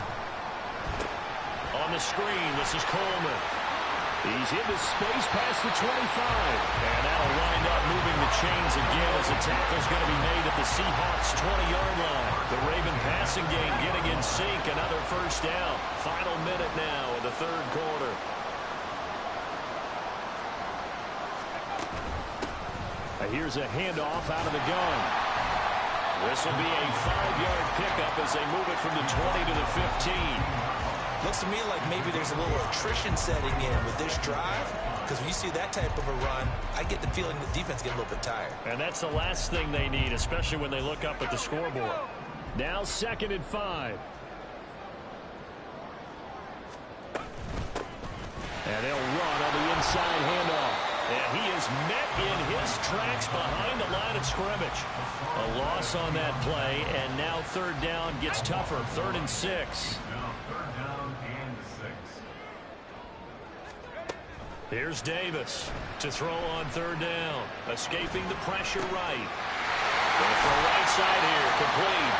On the screen, this is Coleman. He's in the space past the 25. And that'll wind up moving the chains again as a tackle's going to be made at the Seahawks 20-yard line. The Raven passing game getting in sync. Another 1st down. Final minute now in the 3rd quarter. Here's a handoff out of the gun. This will be a 5-yard pickup as they move it from the 20 to the 15. Looks to me like maybe there's a little attrition setting in with this drive, because when you see that type of a run, I get the feeling the defense get a little bit tired. And that's the last thing they need, especially when they look up at the scoreboard. Now 2nd and 5. And they'll run on the inside handoff. And he is met in his tracks behind the line of scrimmage. A loss on that play, and now 3rd down gets tougher. 3rd and 6. Now 3rd down and 6. Here's Davis to throw on 3rd down. Escaping the pressure right. Going for a right side here, complete.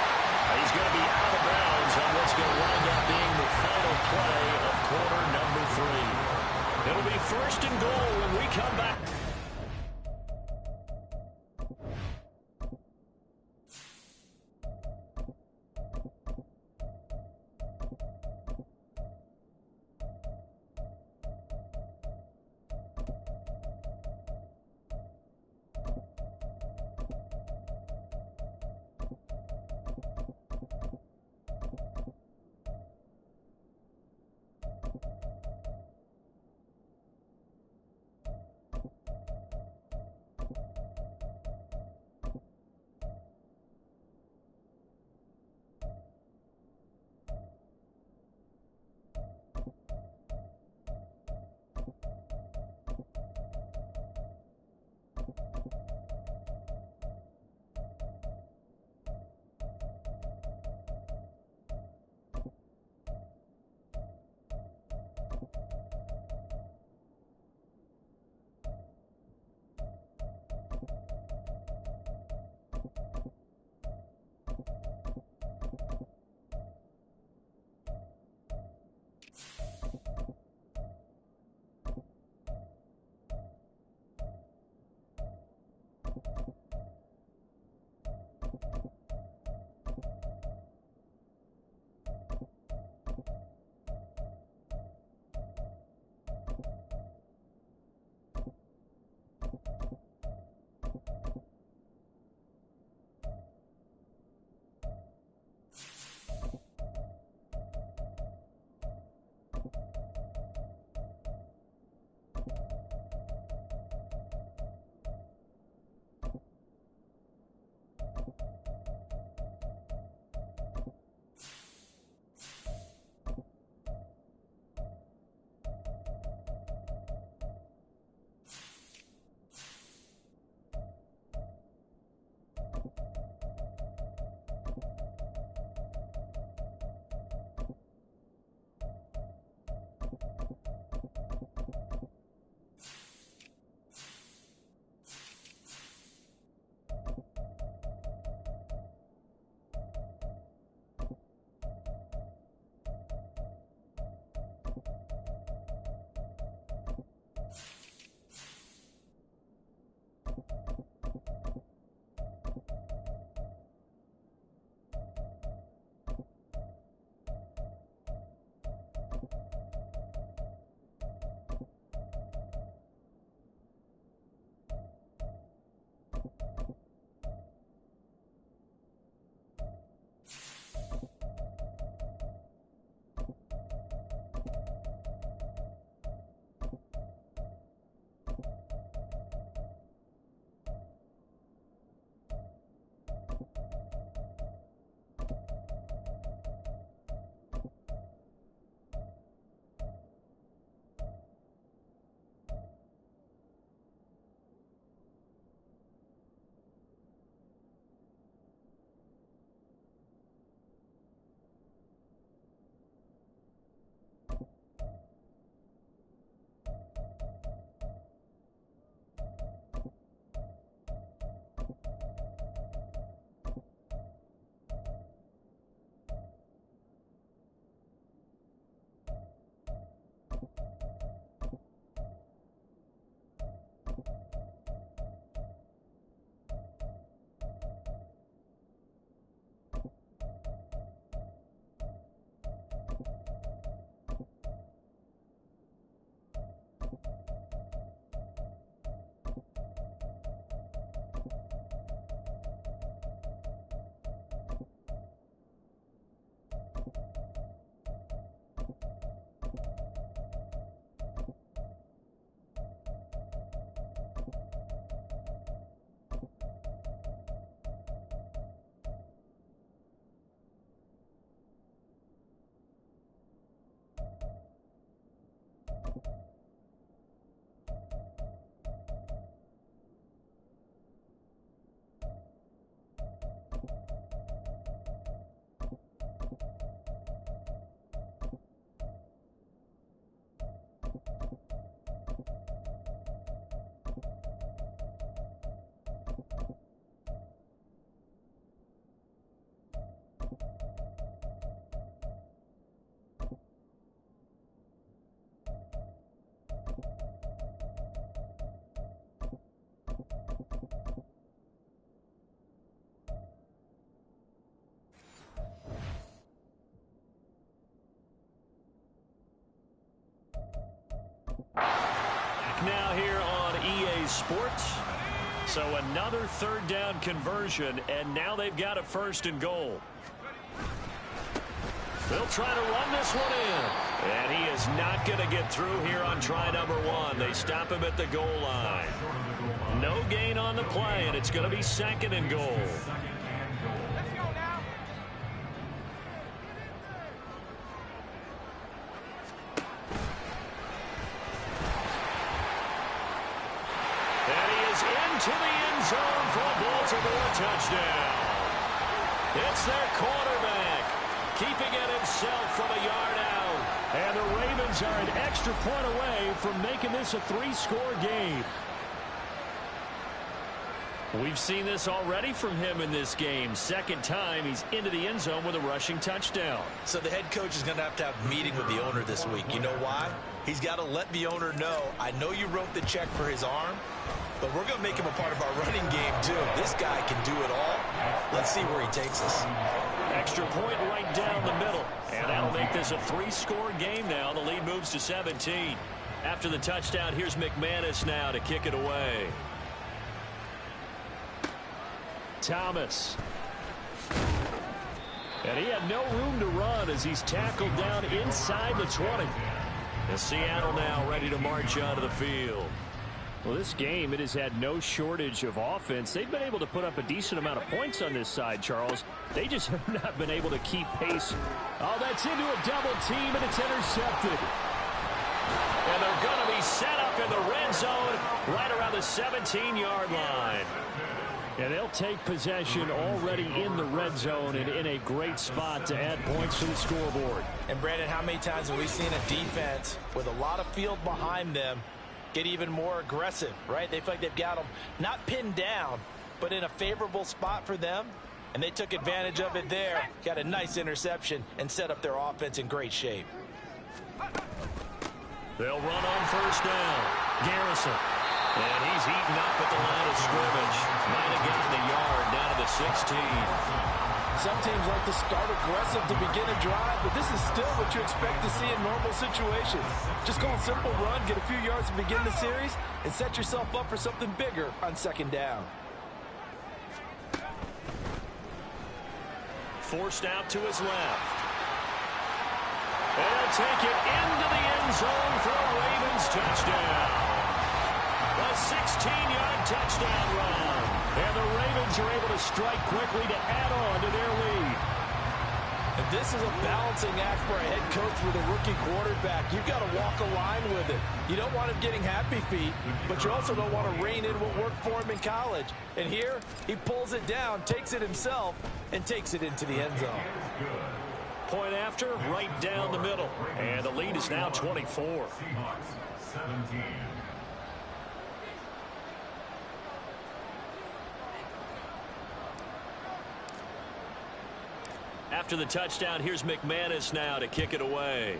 He's going to be out of bounds on what's going to wind up being the final play of quarter number 3. It'll be 1st and goal when we come back. back now here on EA Sports. So another third down conversion, and now they've got a 1st and goal. They'll try to run this one in. And he is not going to get through here on try number 1. They stop him at the goal line. No gain on the play, and it's going to be 2nd and goal. To the end zone for a Baltimore touchdown. It's their quarterback, keeping it himself from a yard out. And the Ravens are an extra point away from making this a 3-score game. We've seen this already from him in this game. 2nd time he's into the end zone with a rushing touchdown. So the head coach is going to have a meeting with the owner this week. You know why? He's got to let the owner know, I know you wrote the check for his arm, but we're going to make him a part of our running game too. This guy can do it all. Let's see where he takes us. Extra point right down the middle. And that'll make this a 3-score game now. The lead moves to 17. After the touchdown, here's McManus now to kick it away. Thomas. And he had no room to run as he's tackled down inside the 20. And Seattle now ready to march onto the field. Well, this game, it has had no shortage of offense. They've been able to put up a decent amount of points on this side, Charles. They just have not been able to keep pace. Oh, that's into a double team, and it's intercepted. And they're going to be set up in the red zone right around the 17-yard line. And they'll take possession already in the red zone and in a great spot to add points to the scoreboard. And, Brandon, how many times have we seen a defense with a lot of field behind them get even more aggressive, right? They feel like they've got them not pinned down, but in a favorable spot for them, and they took advantage of it there. Got a nice interception and set up their offense in great shape. They'll run on 1st down. Garrison. And he's eaten up at the line of scrimmage. Might have gotten the yard down to the 16. Some teams like to start aggressive to begin a drive, but this is still what you expect to see in normal situations. Just call a simple run, get a few yards to begin the series, and set yourself up for something bigger on 2nd down. Forced out to his left. And he'll take it into the end zone for a Ravens touchdown. A 16-yard touchdown run. And the Ravens are able to strike quickly to add on to their lead. And this is a balancing act for a head coach with a rookie quarterback. You've got to walk a line with it. You don't want him getting happy feet, but you also don't want to rein in what worked for him in college. And here, he pulls it down, takes it himself, and takes it into the end zone. Point after, right down the middle. And the lead is now 24. Seahawks 17. After the touchdown, here's McManus now to kick it away.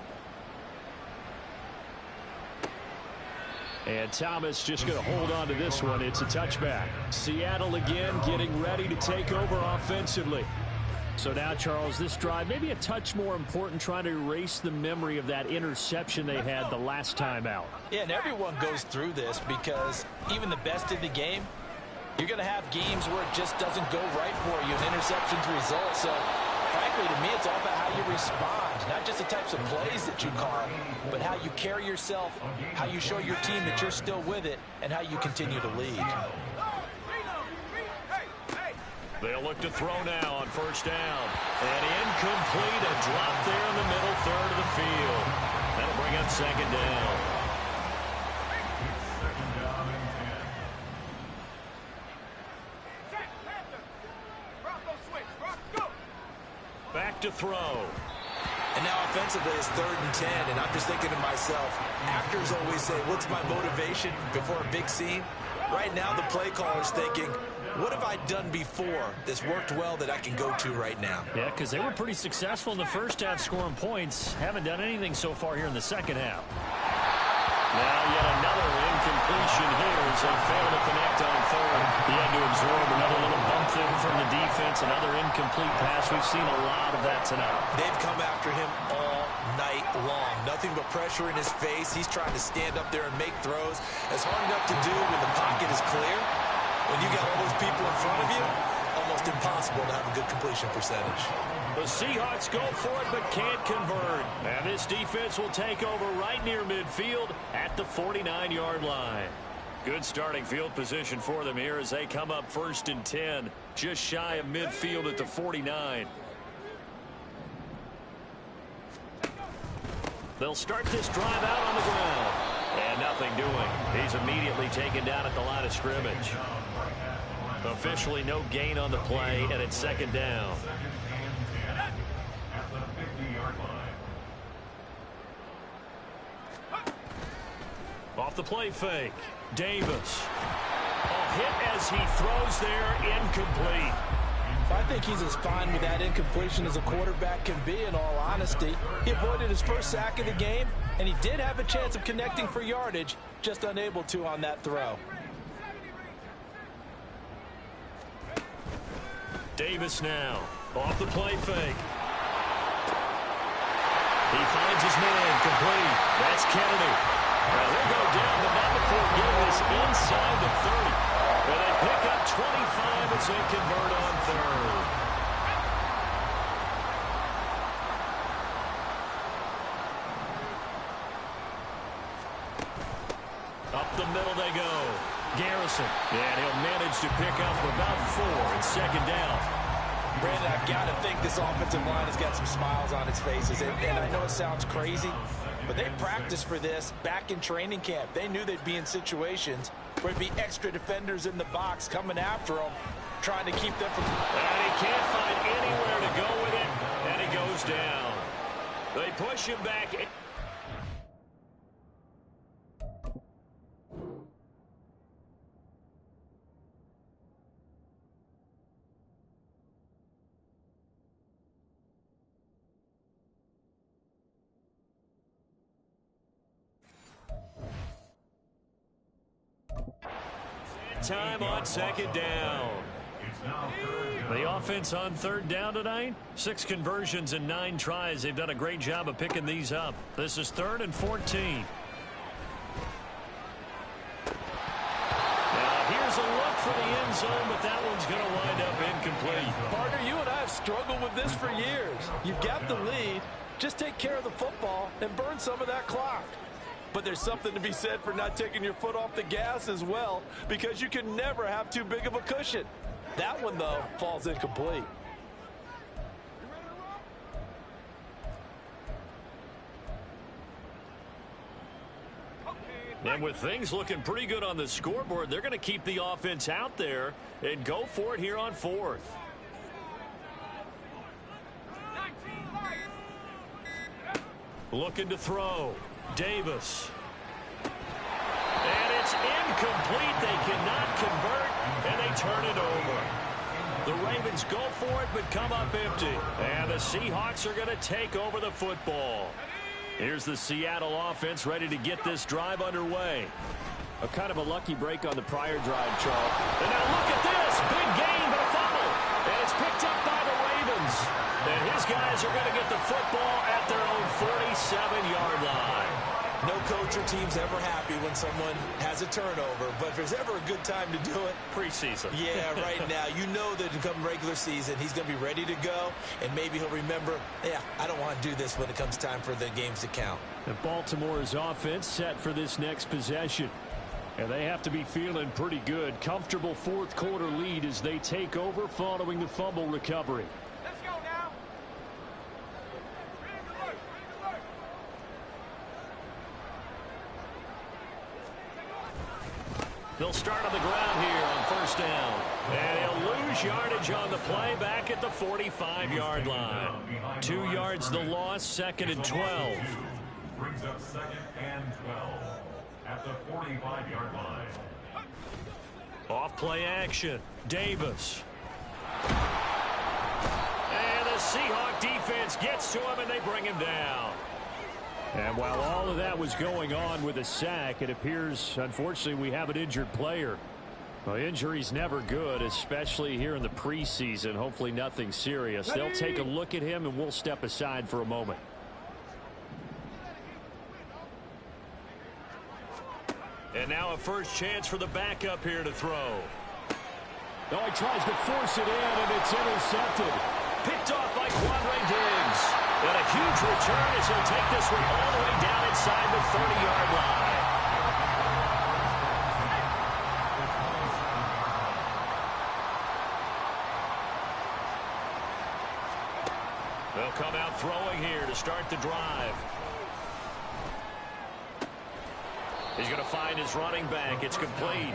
And Thomas just going to hold on to this one. It's a touchback. Seattle again getting ready to take over offensively. So now, Charles, this drive maybe a touch more important, trying to erase the memory of that interception they had the last time out. Yeah, and everyone goes through this because even the best in the game, you're going to have games where it just doesn't go right for you, and interceptions result. So frankly, to me, it's all about how you respond, not just the types of plays that you call, but how you carry yourself, how you show your team that you're still with it, and how you continue to lead. They'll look to throw now on 1st down. And incomplete, a drop there in the middle third of the field. That'll bring up 2nd down. Back to throw. And now offensively it's 3rd and 10, and I'm just thinking to myself, actors always say, what's my motivation before a big scene? Right now the play caller's thinking, what have I done before that's worked well that I can go to right now? Yeah, because they were pretty successful in the first half scoring points. Haven't done anything so far here in the second half. Now yet another incompletion here as they fail to connect on 3rd. He had to absorb another little bump there from the defense, another incomplete pass. We've seen a lot of that tonight. They've come after him all night long. Nothing but pressure in his face. He's trying to stand up there and make throws. It's hard enough to do when the pocket is clear. When you got all those people in front of you, almost impossible to have a good completion percentage. The Seahawks go for it but can't convert. And this defense will take over right near midfield at the 49-yard line. Good starting field position for them here as they come up 1st and 10, just shy of midfield at the 49. They'll start this drive out on the ground. And nothing doing. He's immediately taken down at the line of scrimmage. Officially no gain on the play, and it's 2nd down. Off the play fake. Davis. A hit as he throws there, incomplete. I think he's as fine with that incompletion as a quarterback can be, in all honesty. He avoided his first sack of the game, and he did have a chance of connecting for yardage, just unable to on that throw. Davis now. Off the play fake. He finds his man, complete. That's Kennedy. Now they'll go down, but not before getting this inside the 30. And they pick up 25 as they convert on 3rd. Up the middle they go. Garrison. And he'll manage to pick up about 4 and 2nd down. Brandon, I've got to think this offensive line has got some smiles on its faces. And I know it sounds crazy, but they practiced for this back in training camp. They knew they'd be in situations where there'd be extra defenders in the box coming after them, trying to keep them from... And he can't find anywhere to go with it, and he goes down. They push him back. Time on 2nd down. The offense on 3rd down tonight. 6 conversions and 9 tries. They've done a great job of picking these up. This is 3rd and 14. Now here's a look for the end zone, but that one's going to wind up incomplete. Partner, you and I have struggled with this for years. You've got the lead. Just take care of the football and burn some of that clock. But there's something to be said for not taking your foot off the gas as well, because you can never have too big of a cushion. That one, though, falls incomplete. And with things looking pretty good on the scoreboard, they're going to keep the offense out there and go for it here on 4th. Looking to throw. Davis. And it's incomplete. They cannot convert, and they turn it over. The Ravens go for it, but come up empty. And the Seahawks are going to take over the football. Here's the Seattle offense ready to get this drive underway. A kind of a lucky break on the prior drive, Charles. And now look at this. Big gain, but a fumble. And it's picked up by the Ravens. And his guys are going to get the football at their own 47-yard line. No coach or team's ever happy when someone has a turnover, but if there's ever a good time to do it, preseason. Yeah, right now. You know that come regular season, he's going to be ready to go, and maybe he'll remember, yeah, I don't want to do this when it comes time for the games to count. And Baltimore's offense set for this next possession. And they have to be feeling pretty good. Comfortable 4th quarter lead as they take over following the fumble recovery. Let's go now. They'll start on the ground here on 1st down. And he'll lose yardage on the play back at the 45-yard line. 2 yards the loss, 2nd and 12. Brings up 2nd and 12 at the 45-yard line. Off play action. Davis. And the Seahawk defense gets to him, and they bring him down. And while all of that was going on with a sack, it appears, unfortunately, we have an injured player. Well, injury's never good, especially here in the preseason. Hopefully nothing serious. They'll take a look at him, and we'll step aside for a moment. And now a first chance for the backup here to throw. Oh, he tries to force it in, and it's intercepted. Picked off by Quandre Diggs. And a huge return as he'll take this one all the way down inside the 30-yard line. They'll come out throwing here to start the drive. He's going to find his running back. It's complete.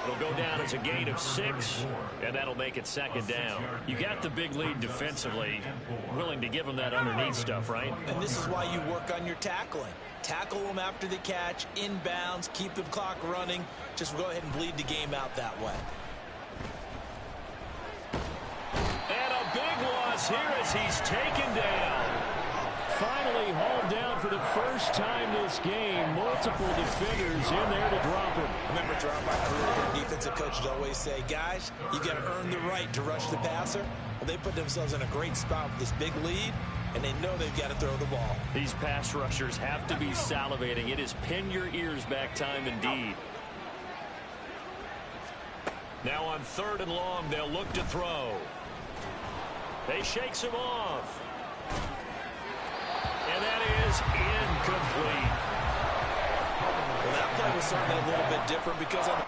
It'll go down as a gain of 6, and that'll make it second down. You got the big lead defensively, willing to give them that underneath stuff, right? And this is why you work on your tackling. Tackle them after the catch, inbounds, keep the clock running. Just go ahead and bleed the game out that way. And a big loss here as he's taken down. Finally hauled down for the first time this game. Multiple defenders in there to drop him. I remember throughout my career, defensive coaches always say, guys, you got to earn the right to rush the passer. Well, they put themselves in a great spot with this big lead, and they know they've got to throw the ball. These pass rushers have to be salivating. It is pin your ears back time indeed. Now on 3rd and long, they'll look to throw. They shakes him off. And that is incomplete. Well, that play was certainly a little bit different because on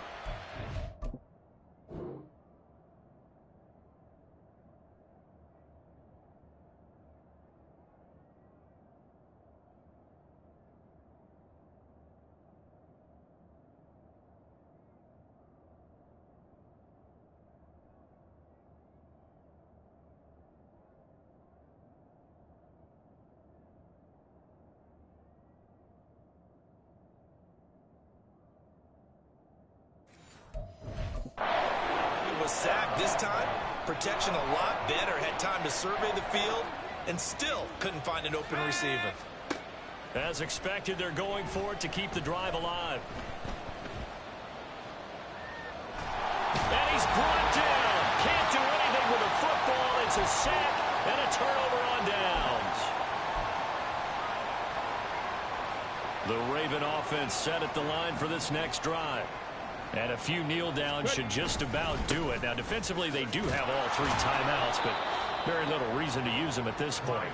sack this time. Protection a lot better. Had time to survey the field and still couldn't find an open receiver. As expected, they're going for it to keep the drive alive. And he's brought down. Can't do anything with a football. It's a sack and a turnover on downs. The Raven offense set at the line for this next drive. And a few kneel downs should just about do it. Now, defensively, they do have all 3 timeouts, but very little reason to use them at this point.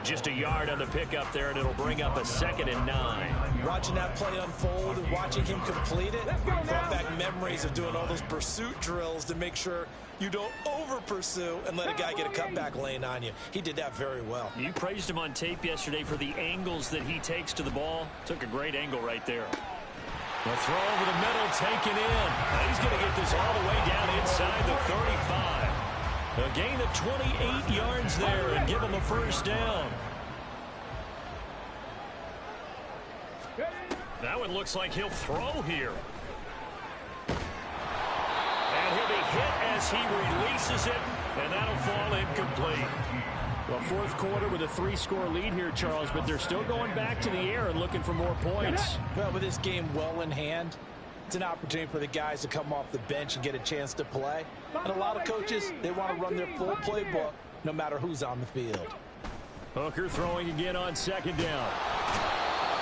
Just a yard on the pickup there, and it'll bring up a 2nd and 9. Watching that play unfold and watching him complete it brought back memories of doing all those pursuit drills to make sure you don't over-pursue and let a guy get a cutback lane on you. He did that very well. You praised him on tape yesterday for the angles that he takes to the ball. Took a great angle right there. The throw over the middle, taken in. He's going to get this all the way down inside the 35. A gain of 28 yards there and give him a first down. Now it looks like he'll throw here. And he'll be hit as he releases it, and that'll fall incomplete. Well, 4th quarter with a 3-score lead here, Charles, but they're still going back to the air and looking for more points. Well, with this game well in hand, it's an opportunity for the guys to come off the bench and get a chance to play. And a lot of coaches, they want to run their full playbook no matter who's on the field. Hooker throwing again on 2nd down.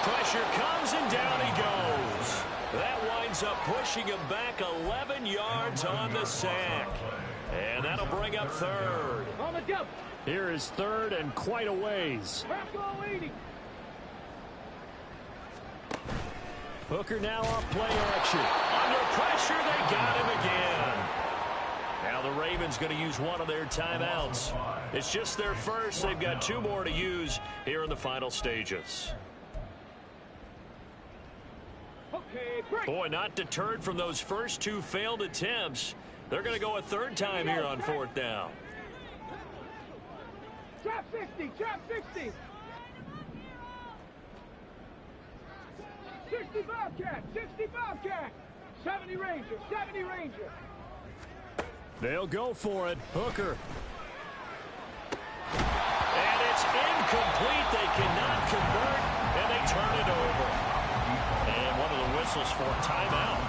Pressure comes and down he goes. That winds up pushing him back 11 yards on the sack. And that'll bring up 3rd. Here is 3rd and quite a ways. Hooker now off play action. Under pressure, they got him again. Now the Ravens going to use one of their timeouts. It's just their first. They've got 2 more to use here in the final stages. Boy, not deterred from those first 2 failed attempts. They're going to go a 3rd time here on 4th down. Trap 60, trap 60. 60 Bobcat, 60 Bobcat. 70 Ranger, 70 Ranger. They'll go for it. Hooker. And it's incomplete. They cannot convert, and they turn it over. And one of the whistles for a timeout.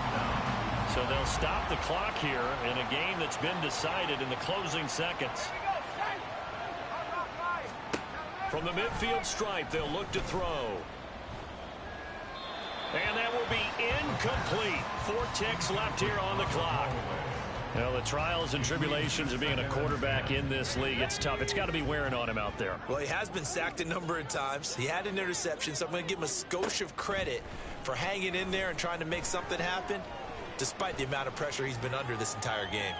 So they'll stop the clock here in a game that's been decided in the closing seconds. From the midfield stripe, they'll look to throw. And that will incomplete. 4 ticks left here on the clock. Well, the trials and tribulations of being a quarterback in this league, it's tough. It's got to be wearing on him out there. Well, he has been sacked a number of times. He had an interception, so I'm going to give him a skosh of credit for hanging in there and trying to make something happen, despite the amount of pressure he's been under this entire game.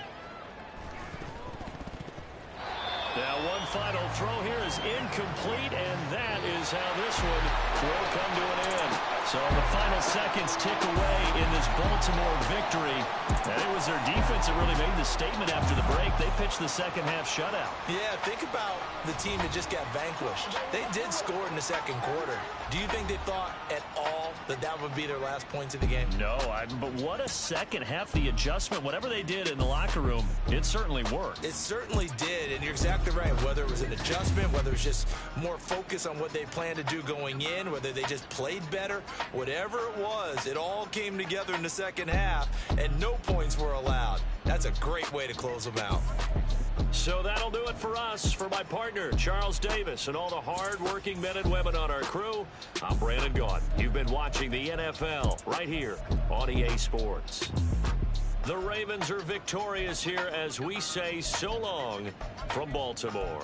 Now, one final throw here is incomplete, and that is how this one will come to an end. So the final seconds tick away in this Baltimore victory. And it was their defense that really made the statement after the break. They pitched the second-half shutout. Yeah, think about the team that just got vanquished. They did score in the second quarter. Do you think they thought at all that that would be their last points of the game? No, but what a second half. The adjustment, whatever they did in the locker room, it certainly worked. It certainly did, and you're exactly right. Whether it was an adjustment, whether it was just more focus on what they planned to do going in, whether they just played better, whatever it was, it all came together in the second half, and no points were allowed. That's a great way to close them out. So that'll do it for us. For my partner, Charles Davis, and all the hard-working men and women on our crew, I'm Brandon Gaudin. You've been watching the NFL right here on EA Sports. The Ravens are victorious here as we say so long from Baltimore.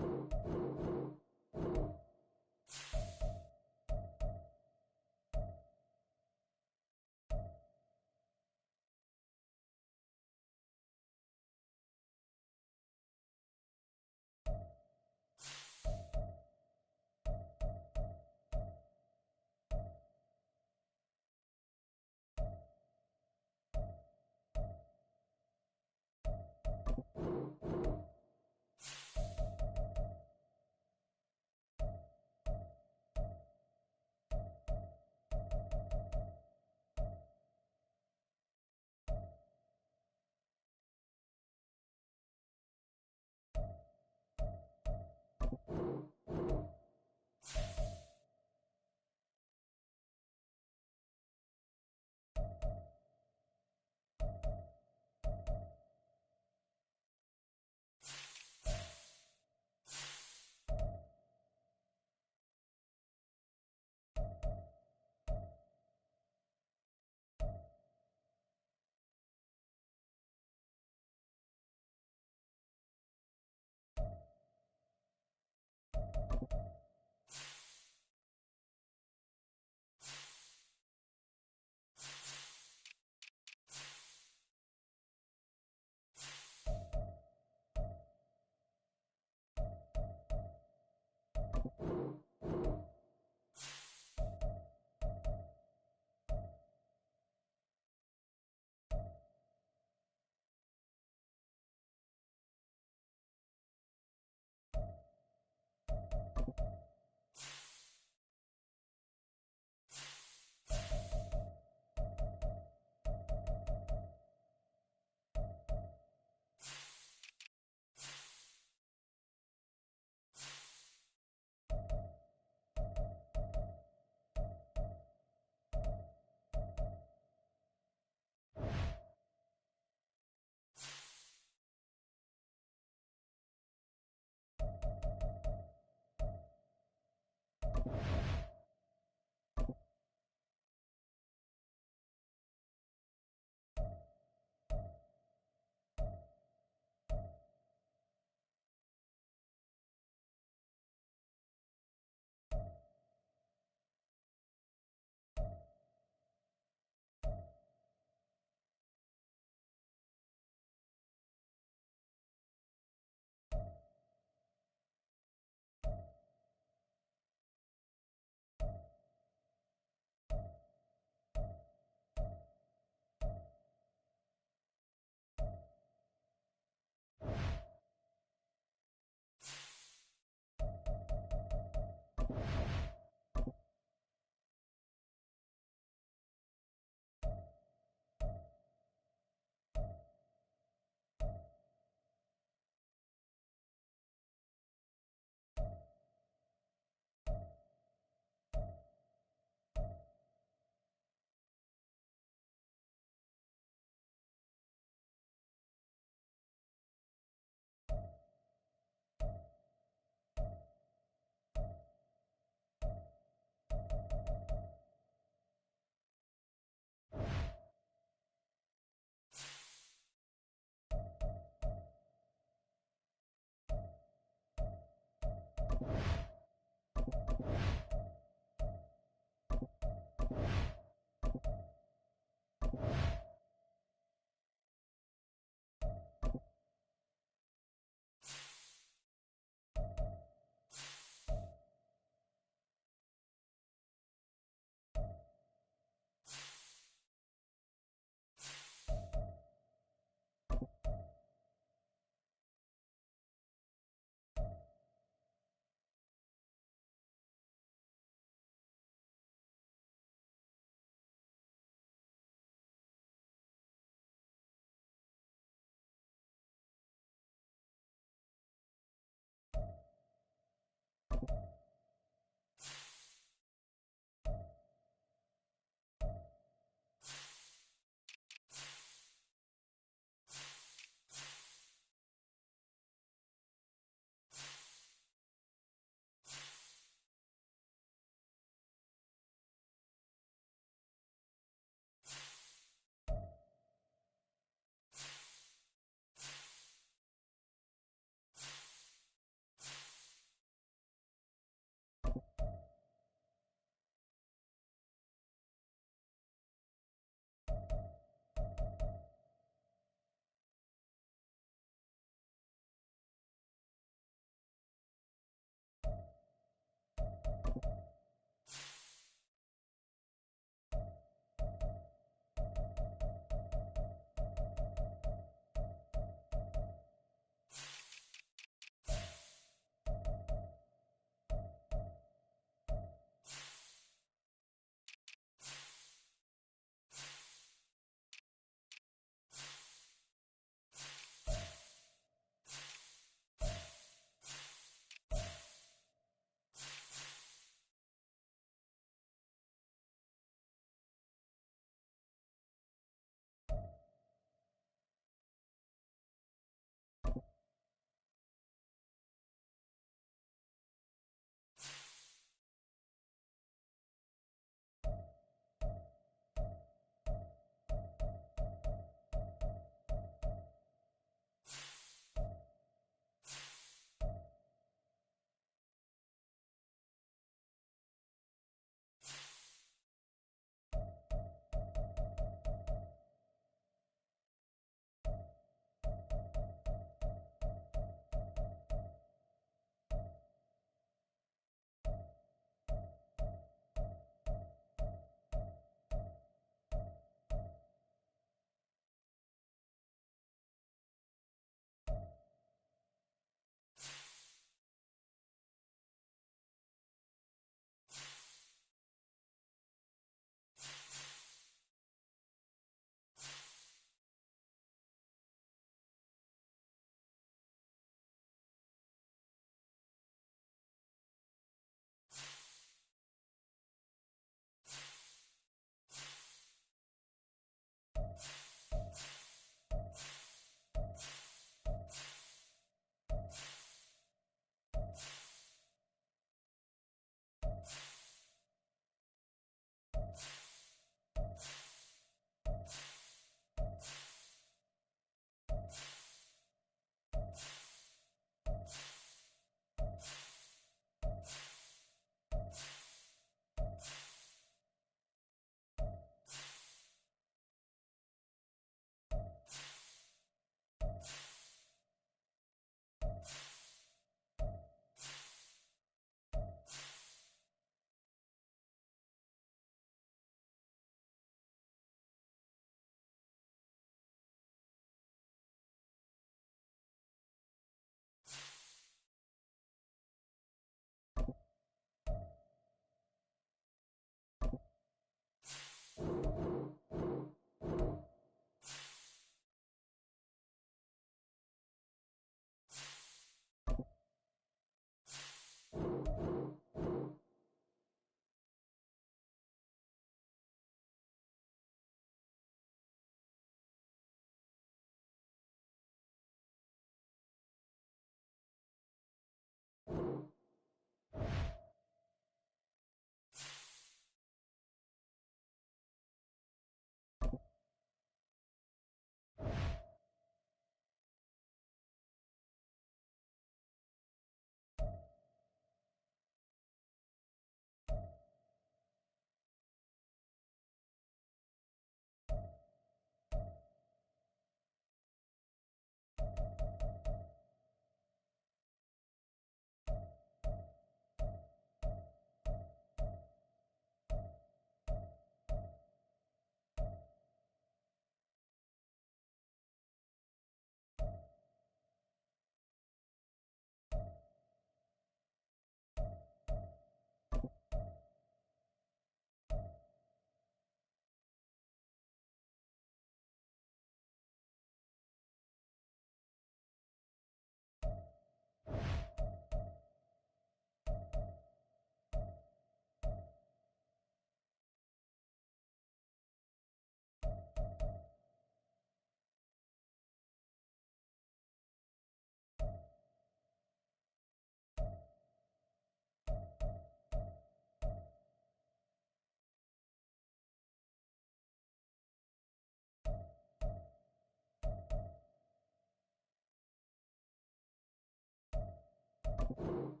Bye.